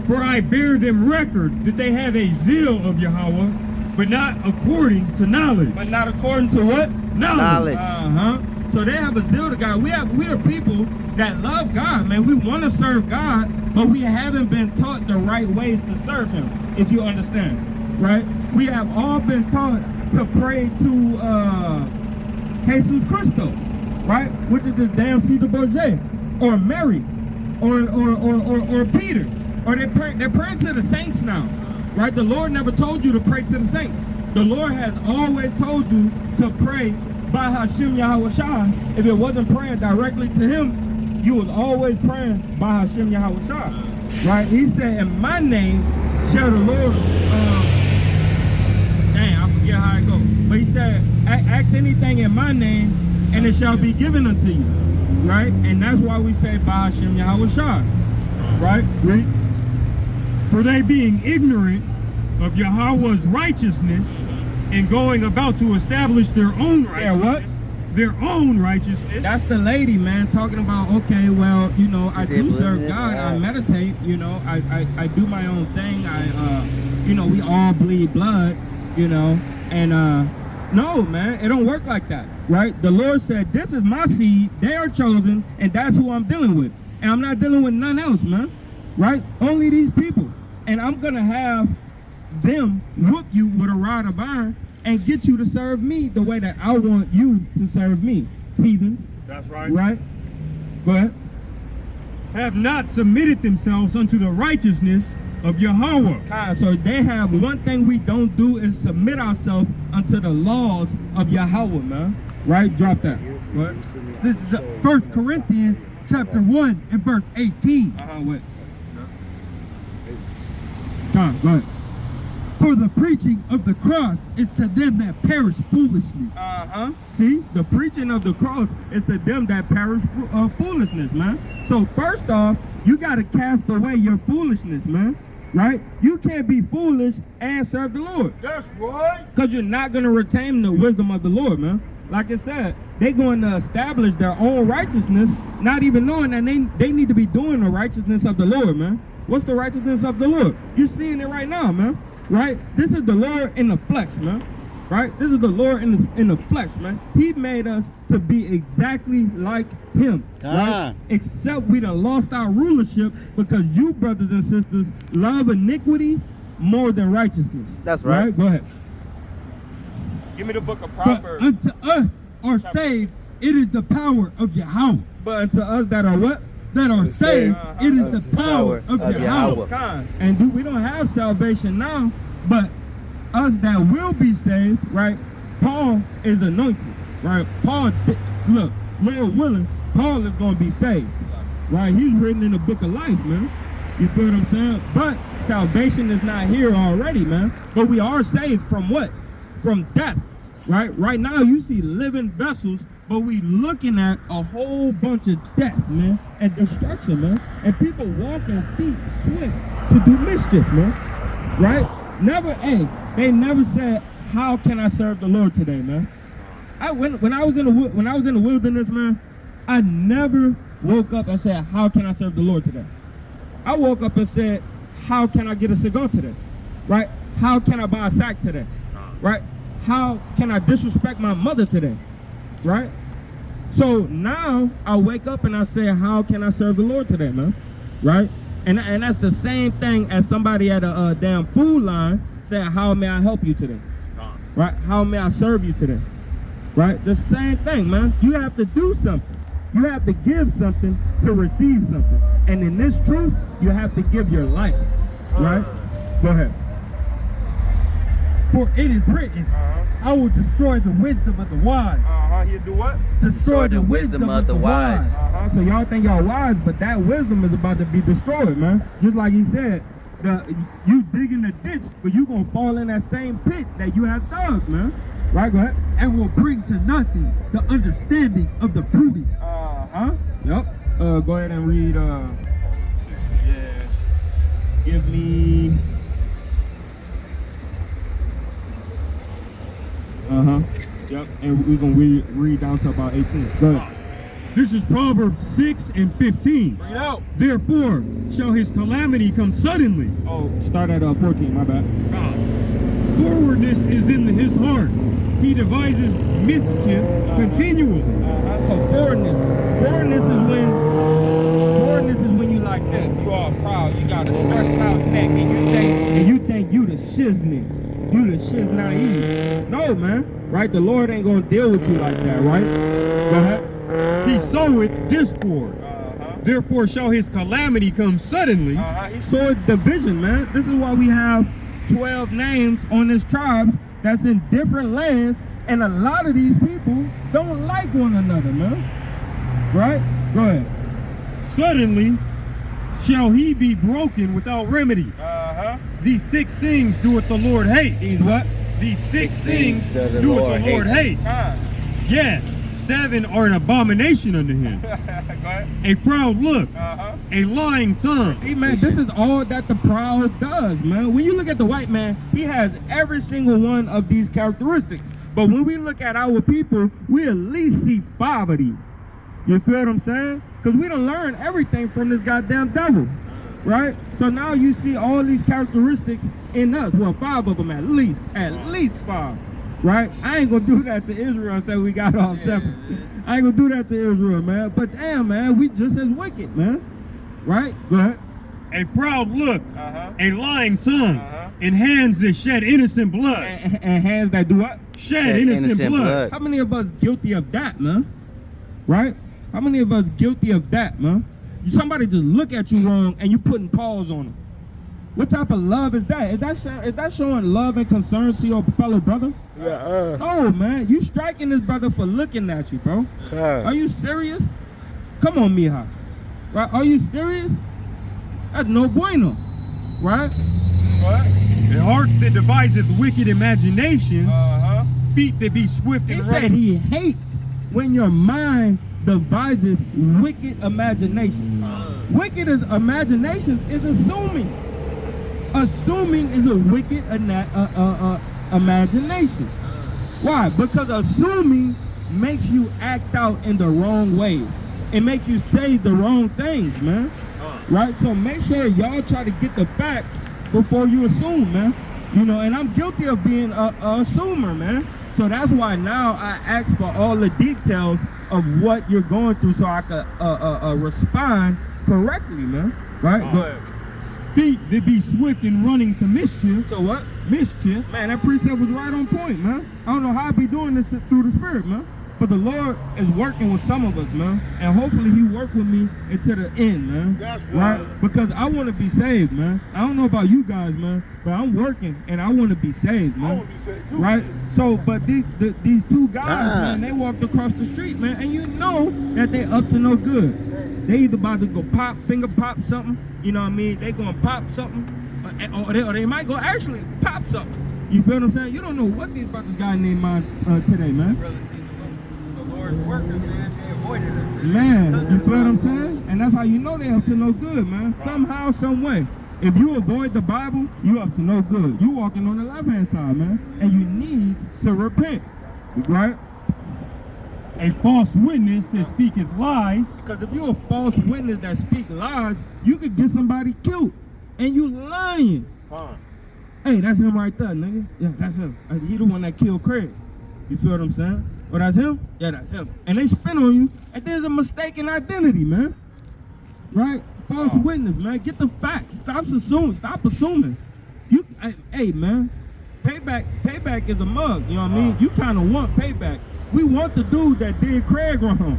For I bear them record that they have a zeal of Yahweh, but not according to knowledge. But not according to what? Knowledge. Uh-huh. So they have a zeal to God. We are people that love God, man. We want to serve God, but we haven't been taught the right ways to serve him, if you understand, right? We have all been taught to pray to Jesus Christo, right? Which is this damn Caesar Borgia, or Mary, or Peter. Or they're praying to the saints now, right? The Lord never told you to pray to the saints. The Lord has always told you to pray by Hashem Yahweh Shai. If it wasn't praying directly to him, you was always praying by Hashem Yahweh Shai, right? He said, in my name shall the Lord, dang, I forget how it goes. But he said, ask anything in my name and it shall be given unto you, right? And that's why we say by Hashem Yahweh Shai, right? Read. For they being ignorant of Yahweh's righteousness and going about to establish their own righteousness. Yeah, what? Their own righteousness. That's the lady, man, talking about, okay, well, you know, I do serve God, I right. meditate, you know, I do my own thing, you know, we all bleed blood, you know, and no, man, it don't work like that, right? The Lord said, this is my seed, they are chosen, and that's who I'm dealing with. And I'm not dealing with none else, man, right? Only these people. And I'm going to have them whoop you with a rod of iron and get you to serve me the way that I want you to serve me, heathens. That's right. Right? Go ahead. Have not submitted themselves unto the righteousness of Yahweh. So they have one thing we don't do is submit ourselves unto the laws of Yahweh, man. Right? Drop that. Go ahead. This is 1 Corinthians chapter 1 and verse 18. Wait. Tom, go ahead. For the preaching of the cross is to them that perish foolishness. See, the preaching of the cross is to them that perish foolishness, man. So first off, you got to cast away your foolishness, man. Right? You can't be foolish and serve the Lord. That's right. Because you're not going to retain the wisdom of the Lord, man. Like I said, they're going to establish their own righteousness, not even knowing that they need to be doing the righteousness of the Lord, man. What's the righteousness of the Lord? You're seeing it right now, man. Right? This is the Lord in the flesh, man. Right? This is the Lord in the flesh, man. He made us to be exactly like him. Right? Except we done lost our rulership because you, brothers and sisters, love iniquity more than righteousness. That's right. Go ahead. Give me the book of But Proverbs. unto us are saved, it is the power of Yahweh. But unto us that are what? That are saved, it is the power of Yahweh. And we don't have salvation now, but us that will be saved, right? Paul is anointed, right? Paul, look, Lord willing, Paul is going to be saved, right? He's written in the book of life, man. You feel what I'm saying? But salvation is not here already, man. But we are saved from what? From death, right? Right now you see living vessels, but we looking at a whole bunch of death, man, and destruction, man. And people walking feet swift to do mischief, man. Right? They never said, how can I serve the Lord today, man? When I was in the wilderness, man, I never woke up and said, how can I serve the Lord today? I woke up and said, how can I get a cigar today? Right? How can I buy a sack today? Right? How can I disrespect my mother today? Right? So now I wake up and I say, how can I serve the Lord today, man? Right? And that's the same thing as somebody at a damn food line saying, how may I help you today? Right? How may I serve you today? Right? The same thing, man. You have to do something. You have to give something to receive something. And in this truth, you have to give your life. Right? Go ahead. For it is written, I will destroy the wisdom of the wise. You do what? Destroy the wisdom of the wise. So y'all think y'all wise, but that wisdom is about to be destroyed, man. Just like he said, you digging a ditch, but you gonna fall in that same pit that you have dug, man. Right, go ahead. And will bring to nothing the understanding of the prudent. Yep. Go ahead and read. Give me. Yep. And we're gonna read down to about 18. Go ahead. This is Proverbs 6 and 15. Bring it out. Therefore shall his calamity come suddenly. Oh, start at 14. My bad. Forwardness is in his heart. He devises mischief continually. So forwardness is when you like this. You all proud. You got a stressed out neck, and you think you the shiznit. You the shiznaive. No, man. Right? The Lord ain't gonna deal with you like that, right? Go ahead. He soweth discord. Therefore shall his calamity come suddenly. He soweth division, man. This is why we have 12 names on this tribe that's in different lands, and a lot of these people don't like one another, man. Right? Go ahead. Suddenly shall he be broken without remedy. These 6 things doeth the Lord hate. These what? These 6 things doeth the Lord hate. Yeah, 7 are an abomination unto him. Go ahead. A proud look, a lying tongue. See, man, this is all that the proud does, man. When you look at the white man, he has every single one of these characteristics. But when we look at our people, we at least see 5 of these. You feel what I'm saying? Because we don't learn everything from this goddamn devil, right? So now you see all these characteristics in us. Well, 5 of them at least 5. Right? I ain't gonna do that to Israel and say we got all 7. I ain't gonna do that to Israel, man. But damn, man, we just as wicked, man. Right? Go ahead. A proud look, a lying tongue, and hands that shed innocent blood. And hands that do what? Shed innocent blood. How many of us guilty of that, man? Right? How many of us guilty of that, man? Somebody just look at you wrong and you putting paws on them. What type of love is that? Is that showing love and concern to your fellow brother? Yeah. Oh, man, you striking this brother for looking at you, bro. Are you serious? Come on, Mija. Right? Are you serious? That's no bueno. Right? What? A heart that deviseth wicked imaginations, feet that be swift and He right. said he hates when your mind devises wicked imaginations. Wicked imaginations is assuming. Assuming is a wicked imagination. Why? Because assuming makes you act out in the wrong ways. It makes you say the wrong things, man. Right? So make sure y'all try to get the facts before you assume, man. You know, and I'm guilty of being a assumer, man. So that's why now I ask for all the details of what you're going through so I could respond correctly, man. Right? Go ahead. Feet that be swift in running to mischief. So what? Mischief. Man, that precept was right on point, man. I don't know how I be doing this through the Spirit, man. But the Lord is working with some of us, man. And hopefully he work with me until the end, man. That's right. Because I want to be saved, man. I don't know about you guys, man, but I'm working and I want to be saved, man. I want to be saved too. Right? So, but these 2 guys, man, they walked across the street, man, and you know that they up to no good. They either about to go finger pop something, you know what I mean? They gonna pop something, or they might go actually pop something. You feel what I'm saying? You don't know what these brothers got in their mind today, man. The Lord's workers, man, they avoided us. Man, you feel what I'm saying? And that's how you know they up to no good, man. Somehow, some way. If you avoid the Bible, you up to no good. You walking on the left-hand side, man. And you need to repent. Right? A false witness that speaketh lies. Because if you're a false witness that speak lies, you could get somebody killed. And you lying. Hey, that's him right there, nigga. Yeah, that's him. He the one that killed Craig. You feel what I'm saying? Oh, that's him? Yeah, that's him. And they spin on you, and there's a mistaken identity, man. Right? False witness, man. Get the facts. Stop assuming. Hey, man. Payback is a mug. You know what I mean? You kind of want payback. We want the dude that did Craig wrong.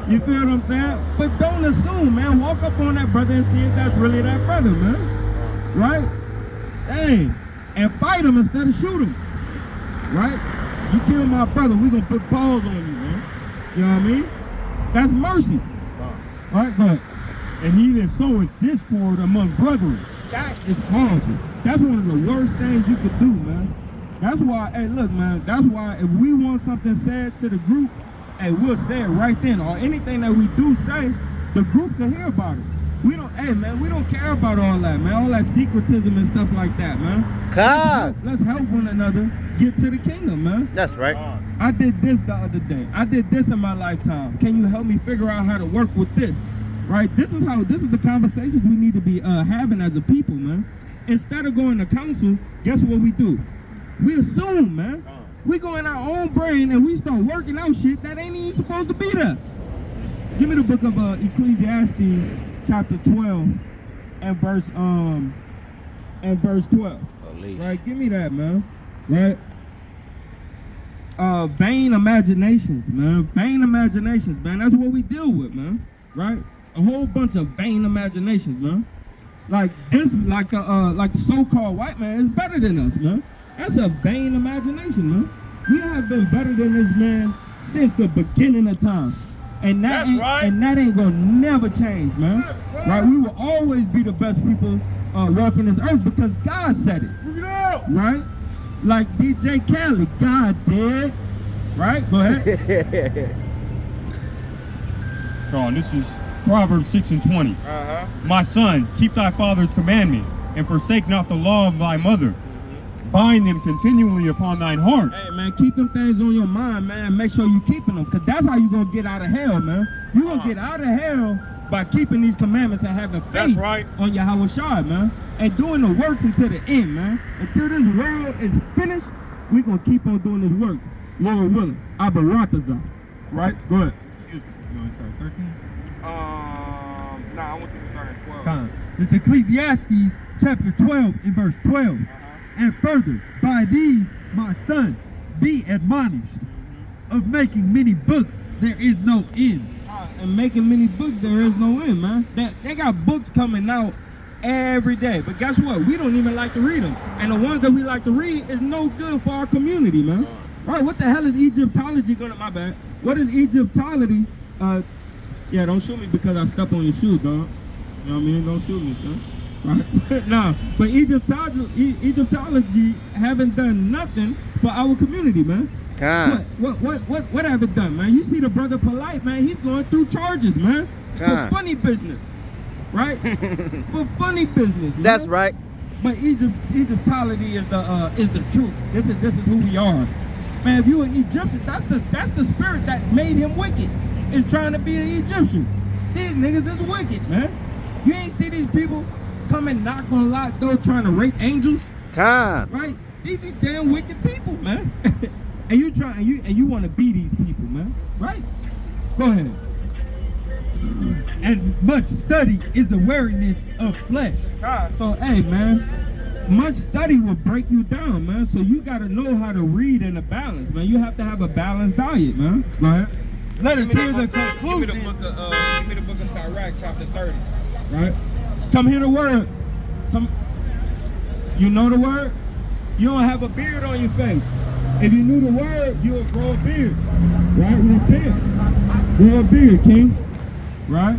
You feel what I'm saying? But don't assume, man. Walk up on that brother and see if that's really that brother, man. Right? Dang. And fight him instead of shoot him. Right? You kill my brother, we gonna put balls on you, man. You know what I mean? That's mercy. Right? Go ahead. And he that soweth discord among brethren. That is horrible. That's one of the worst things you could do, man. That's why, hey, look, man, that's why if we want something said to the group, hey, we'll say it right then. Or anything that we do say, the group can hear about it. We don't, hey, man, we don't care about all that, man. All that secretism and stuff like that, man. God. Let's help one another get to the kingdom, man. That's right. I did this the other day. I did this in my lifetime. Can you help me figure out how to work with this? Right? This is the conversations we need to be having as a people, man. Instead of going to council, guess what we do? We assume, man. We go in our own brain and we start working out shit that ain't even supposed to be there. Give me the book of Ecclesiastes, chapter 12, and verse 12. Right? Give me that, man. Right? Vain imaginations, man. Vain imaginations, man. That's what we deal with, man. Right? A whole bunch of vain imaginations, man. Like this, like the so-called white man is better than us, man. That's a vain imagination, man. We have been better than this man since the beginning of time. And that ain't gonna never change, man. Right? We will always be the best people walking this earth because God said it. Right? Like DJ Khaled, God did. Right? Go ahead. Sean, this is Proverbs 6:20. My son, keep thy father's commandment, and forsake not the law of thy mother. Bind them continually upon thine heart. Hey, man, keep them things on your mind, man. Make sure you keeping them, because that's how you going to get out of hell, man. you going to get out of hell by keeping these commandments and having faith on YASHARAHLA, man. And doing the works until the end, man. Until this world is finished, we're going to keep on doing this work. Lord willing. Abaratazah. Right? Go ahead. Excuse me. You want to start 13? Nah, I want you to start at 12. Come. It's Ecclesiastes chapter 12 and verse 12. And further, by these, my son, be admonished. Of making many books, there is no end. And making many books, there is no end, man. They got books coming out every day. But guess what? We don't even like to read them. And the ones that we like to read is no good for our community, man. Right? What the hell is Egyptology gonna, my bad. What is Egyptology? Yeah, don't shoot me because I stepped on your shoe, dog. You know what I mean? Don't shoot me, son. Right? Nah, but Egyptology haven't done nothing for our community, man. What have it done, man? You see the brother Polite, man, he's going through charges, man. For funny business. Right? For funny business, man. That's right. But Egyptology is the truth. This is who we are. Man, if you an Egyptian, that's the spirit that made him wicked. Is trying to be an Egyptian. These niggas is wicked, man. You ain't see these people come and knock on a locked door trying to rape angels? Right? These damn wicked people, man. And you want to be these people, man. Right? Go ahead. And much study is a weariness of flesh. So, hey, man, much study will break you down, man. So you got to know how to read in a balance, man. You have to have a balanced diet, man. Go ahead. Let us hear the conclusion. Give me the book of Sirach, chapter 30. Right? Come hear the word. Come. You know the word? You don't have a beard on your face. If you knew the word, you'll grow a beard. Right? Repent. Grow a beard, king. Right?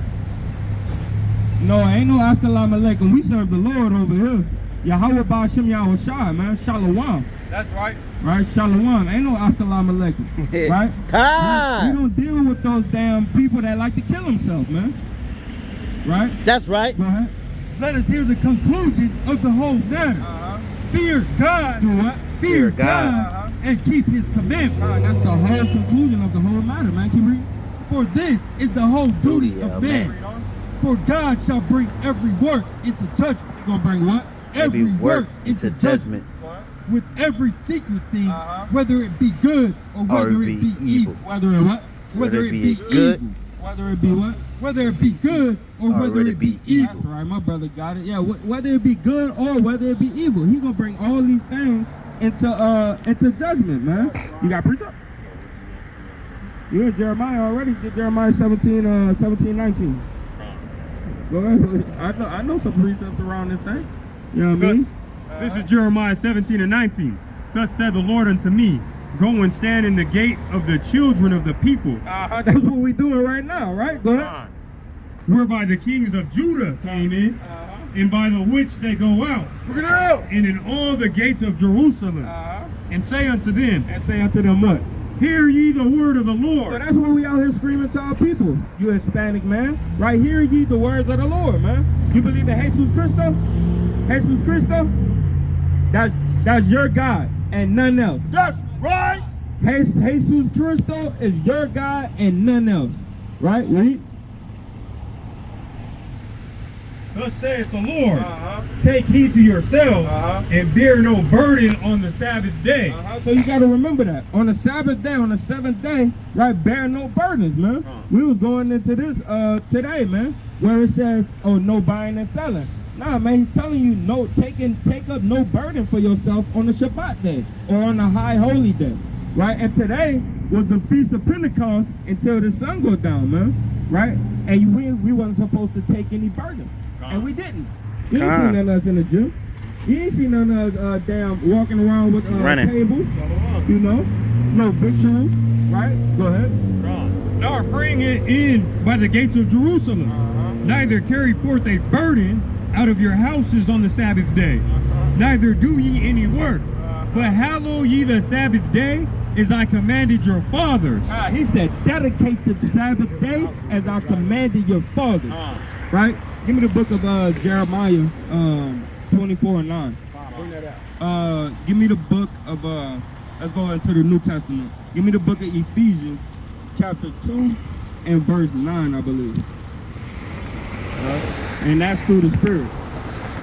No, ain't no Assalamu alaikum. We serve the Lord over here. Yahweh Ba'ashem Yahushua, man. Shalawam. That's right. Right? Shalawam. Ain't no Assalamu alaikum. Right? We don't deal with those damn people that like to kill themselves, man. Right? That's right. Go ahead. Let us hear the conclusion of the whole matter. Fear God. Do what? Fear God. And keep his commandments. That's the whole conclusion of the whole matter, man. Keep reading. For this is the whole duty of man. For God shall bring every work into judgment. You gonna bring what? Every work into judgment. With every secret thing, whether it be good or whether it be evil. Whether it what? Whether it be good. Whether it be what? Whether it be good or whether it be evil. That's right, my brother got it. Yeah, whether it be good or whether it be evil. He gonna bring all these things into judgment, man. You got precept? You in Jeremiah already? Did Jeremiah 17:19. Go ahead. I know some precepts around this thing. You know what I mean? This is Jeremiah 17:19. Thus said the Lord unto me, go and stand in the gate of the children of the people, That's what we doing right now, right? Go ahead. whereby the kings of Judah came in, and by the which they go out, and in all the gates of Jerusalem, and say unto them, And say unto them what? hear ye the word of the So Lord. that's what we out here screaming to our people. You Hispanic man, right? Hear ye the words of the Lord, man. You believe in Jesus Christo? Jesus Christo? That's your God and none else. That's right. Jesus Christo is your God and none else. Right? Read. Thus saith the Lord, take heed to yourselves, and bear no burden on the Sabbath day. So you got to remember that. On the Sabbath day, on the seventh day, right, bear no burdens, man. We was going into this today, man, where it says, oh, no buying and selling. Nah, man, he's telling you, no, take up no burden for yourself on the Shabbat day or on the high holy day, right? And today was the Feast of Pentecost until the sun go down, man, right? And we wasn't supposed to take any burdens. And we didn't. You ain't seen none of us in the gym. You ain't seen none of us damn walking around with tables. You know? No big shoes. Right? Go ahead. Nor bring it in by the gates of Jerusalem. Neither carry forth a burden out of your houses on the Sabbath day. Neither do ye any work. But hallow ye the Sabbath day as I commanded your fathers. He said, dedicate the Sabbath day as I commanded your fathers. Right? Give me the book of Jeremiah 24:9. Bring that out. Give me the book of, let's go into the New Testament. Give me the book of Ephesians, chapter 2 and verse 9, I believe. Right? And that's through the Spirit.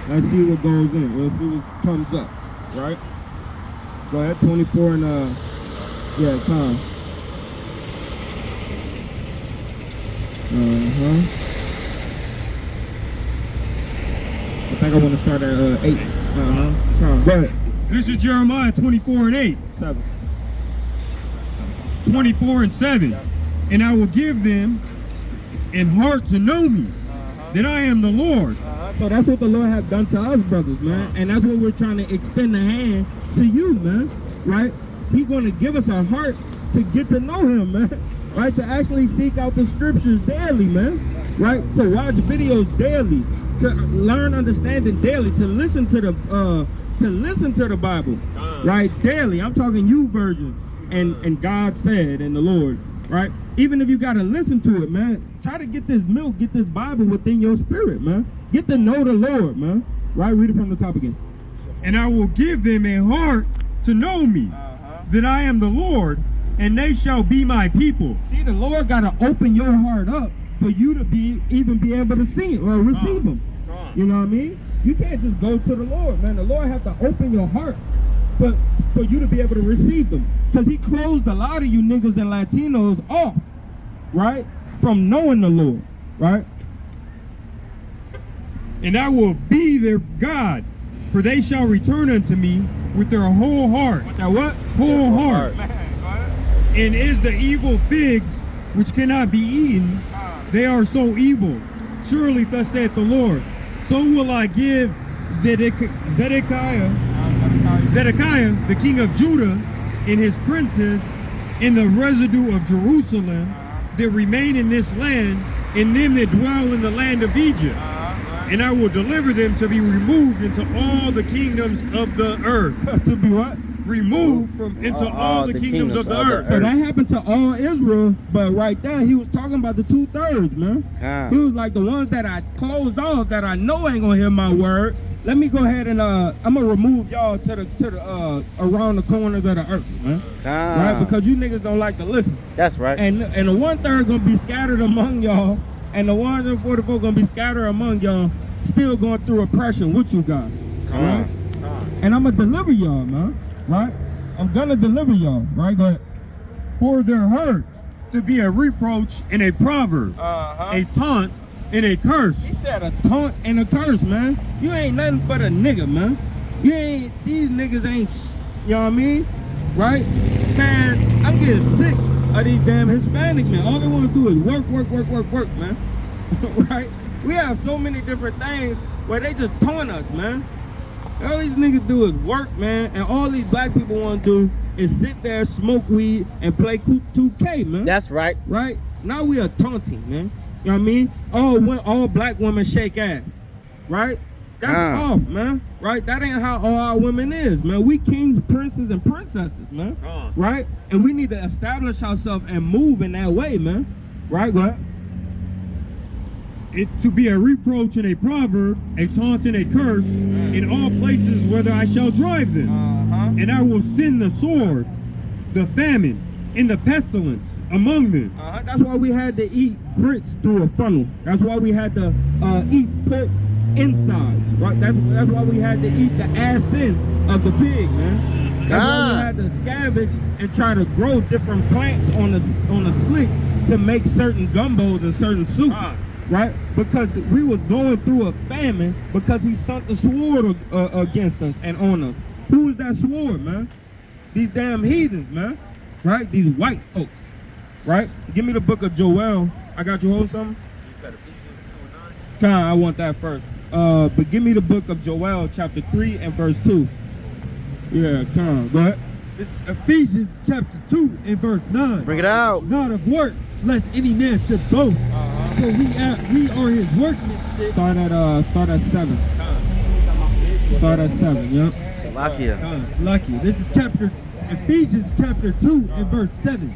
Let's see what goes in. Let's see what comes up. Right? Go ahead, 24 and, yeah, come. I think I want to start at 8. Go ahead. This is Jeremiah 24 and 8. 7. 24 and 7. And I will give them an heart to know me, that I am the Lord. So that's what the Lord has done to us, brothers, man. And that's what we're trying to extend the hand to you, man. Right? He's going to give us a heart to get to know him, man. Right? To actually seek out the scriptures daily, man. Right? To watch videos daily. To learn understanding daily. To listen to the Bible. Right? Daily. I'm talking you version. And God said and the Lord. Right? Even if you got to listen to it, man. Try to get this milk, get this Bible within your spirit, man. Get to know the Lord, man. Right? Read it from the top again. And I will give them a heart to know me, that I am the Lord, and they shall be my people. See, the Lord got to open your heart up for you to even be able to see it or receive him. You know what I mean? You can't just go to the Lord, man. The Lord has to open your heart for you to be able to receive him. Because he closed a lot of you niggas and Latinos off, right? From knowing the Lord, right? And I will be their God, for they shall return unto me with their whole heart. With their what? Whole heart. And is the evil figs which cannot be eaten, they are so evil. Surely thus saith the Lord, so will I give Zedekiah, the king of Judah, and his princes, and the residue of Jerusalem that remain in this land, and them that dwell in the land of Egypt. And I will deliver them to be removed into all the kingdoms of the earth. To be what? Removed from into all the kingdoms of the earth. So that happened to all Israel, but right there he was talking about the 2/3, man. He was like, the ones that I closed off that I know ain't gonna hear my word. Let me go ahead and I'm gonna remove y'all to the around the corners of the earth, man. Right? Because you niggas don't like to listen. That's right. And the 1/3 gonna be scattered among y'all, and the 144 gonna be scattered among y'all, still going through oppression with you guys. Right? And I'm gonna deliver y'all, man. Right? I'm gonna deliver y'all. Right? Go ahead. For their hurt to be a reproach and a proverb, a taunt and a curse. He said a taunt and a curse, man. You ain't nothing but a nigga, man. These niggas ain't, you know what I mean? Right? Man, I'm getting sick of these damn Hispanic men. All they want to do is work, man. Right? We have so many different things where they just taunt us, man. All these niggas do is work, man, and all these black people want to do is sit there, smoke weed, and play 2K, man. That's right. Right? Now we are taunting, man. You know what I mean? All black women shake ass. Right? That's off, man. Right? That ain't how all our women is, man. We kings, princes, and princesses, man. Right? And we need to establish ourselves and move in that way, man. Right? Go ahead. It to be a reproach and a proverb, a taunt and a curse in all places whither I shall drive them. And I will send the sword, the famine, and the pestilence among them. That's why we had to eat grits through a funnel. That's why we had to eat pork insides, right? That's why we had to eat the ass end of the pig, man. That's why we had to scavenge and try to grow different plants on a slick to make certain gumbos and certain soups. Right? Because we was going through a famine because he sent the sword against us and on us. Who is that sword, man? These damn heathens, man. Right? These white folk. Right? Give me the book of Joel. I got you hold something? You said Ephesians 2:9? Con, I want that first. But give me the book of Joel, chapter 3 and verse 2. Yeah, con. Go ahead. This is Ephesians chapter 2 and verse 9. Bring it out. Not of works, lest any man should boast. For we are his workmanship. Start at 7. Start at 7, yep. Salakia. Lucky. This is Ephesians chapter 2 and verse 7.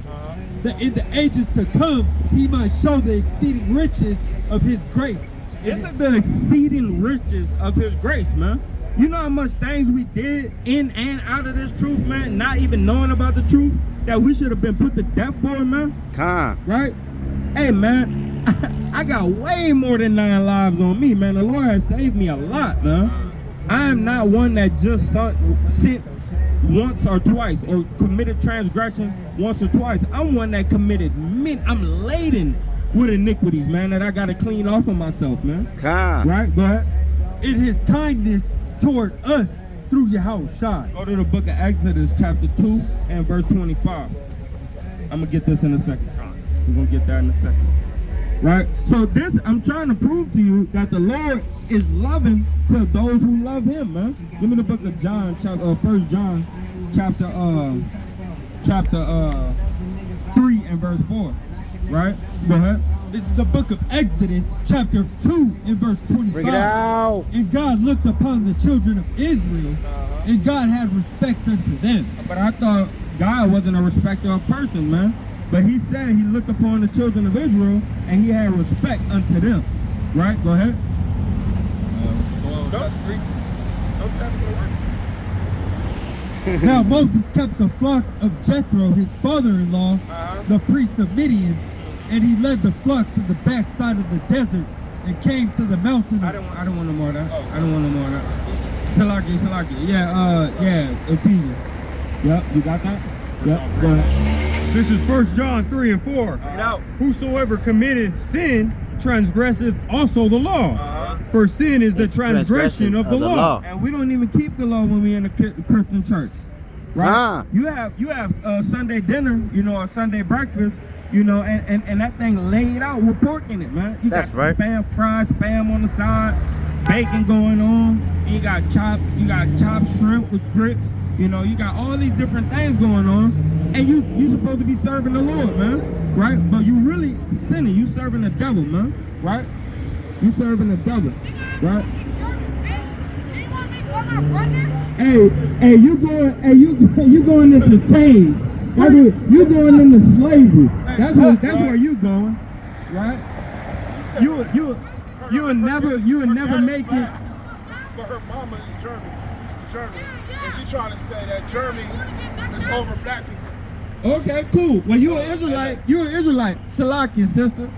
That in the ages to come, he might show the exceeding riches of his grace. This is the exceeding riches of his grace, man. You know how much things we did in and out of this truth, man, not even knowing about the truth, that we should have been put to death for, man? Right? Hey, man, I got way more than 9 lives on me, man. The Lord has saved me a lot, man. I am not one that just sinned once or twice or committed transgression once or twice. I'm one that committed I'm laden with iniquities, man, that I got to clean off of myself, man. Right? Go ahead. In his kindness toward us through Yahushua. Go to the book of Exodus chapter 2 and verse 25. I'm going to get this in a second. We're going to get that in a second. Right? So this, I'm trying to prove to you that the Lord is loving to those who love him, man. Give me the book of John, 1 John chapter 3 and verse 4. Right? Go ahead. This is the book of Exodus, chapter 2 and verse 25. Bring it out. And God looked upon the children of Israel, and God had respect unto them. But I thought God wasn't a respecter of person, man. But he said he looked upon the children of Israel, and he had respect unto them. Right? Go ahead. Now Moses kept the flock of Jethro, his father-in-law, the priest of Midian, and he led the flock to the backside of the desert and came to the mountain. I don't want no more of that. I don't want no more of that. Salaki. Yeah, Ephesians. Yep, you got that? Yep, go ahead. This is 1 John 3 and 4. Whosoever committed sin transgresseth also the law. For sin is the transgression of the law. And we don't even keep the law when we're in a Christian church. Right? You have Sunday dinner, you know, or Sunday breakfast, you know, and that thing laid out with pork in it, man. You got spam fries, spam on the side, bacon going on, and you got chopped shrimp with grits, you know, you got all these different things going on, and you supposed to be serving the Lord, man, right? But you really sinning, you serving the devil, man, right? You serving the devil, right? Hey, you going into chains. You going into slavery. That's where you going, right? You would never make it. But her mama is German, and she's trying to say that Germany is over black people. Okay, cool. Well, you're an Israelite. Salakia, sister.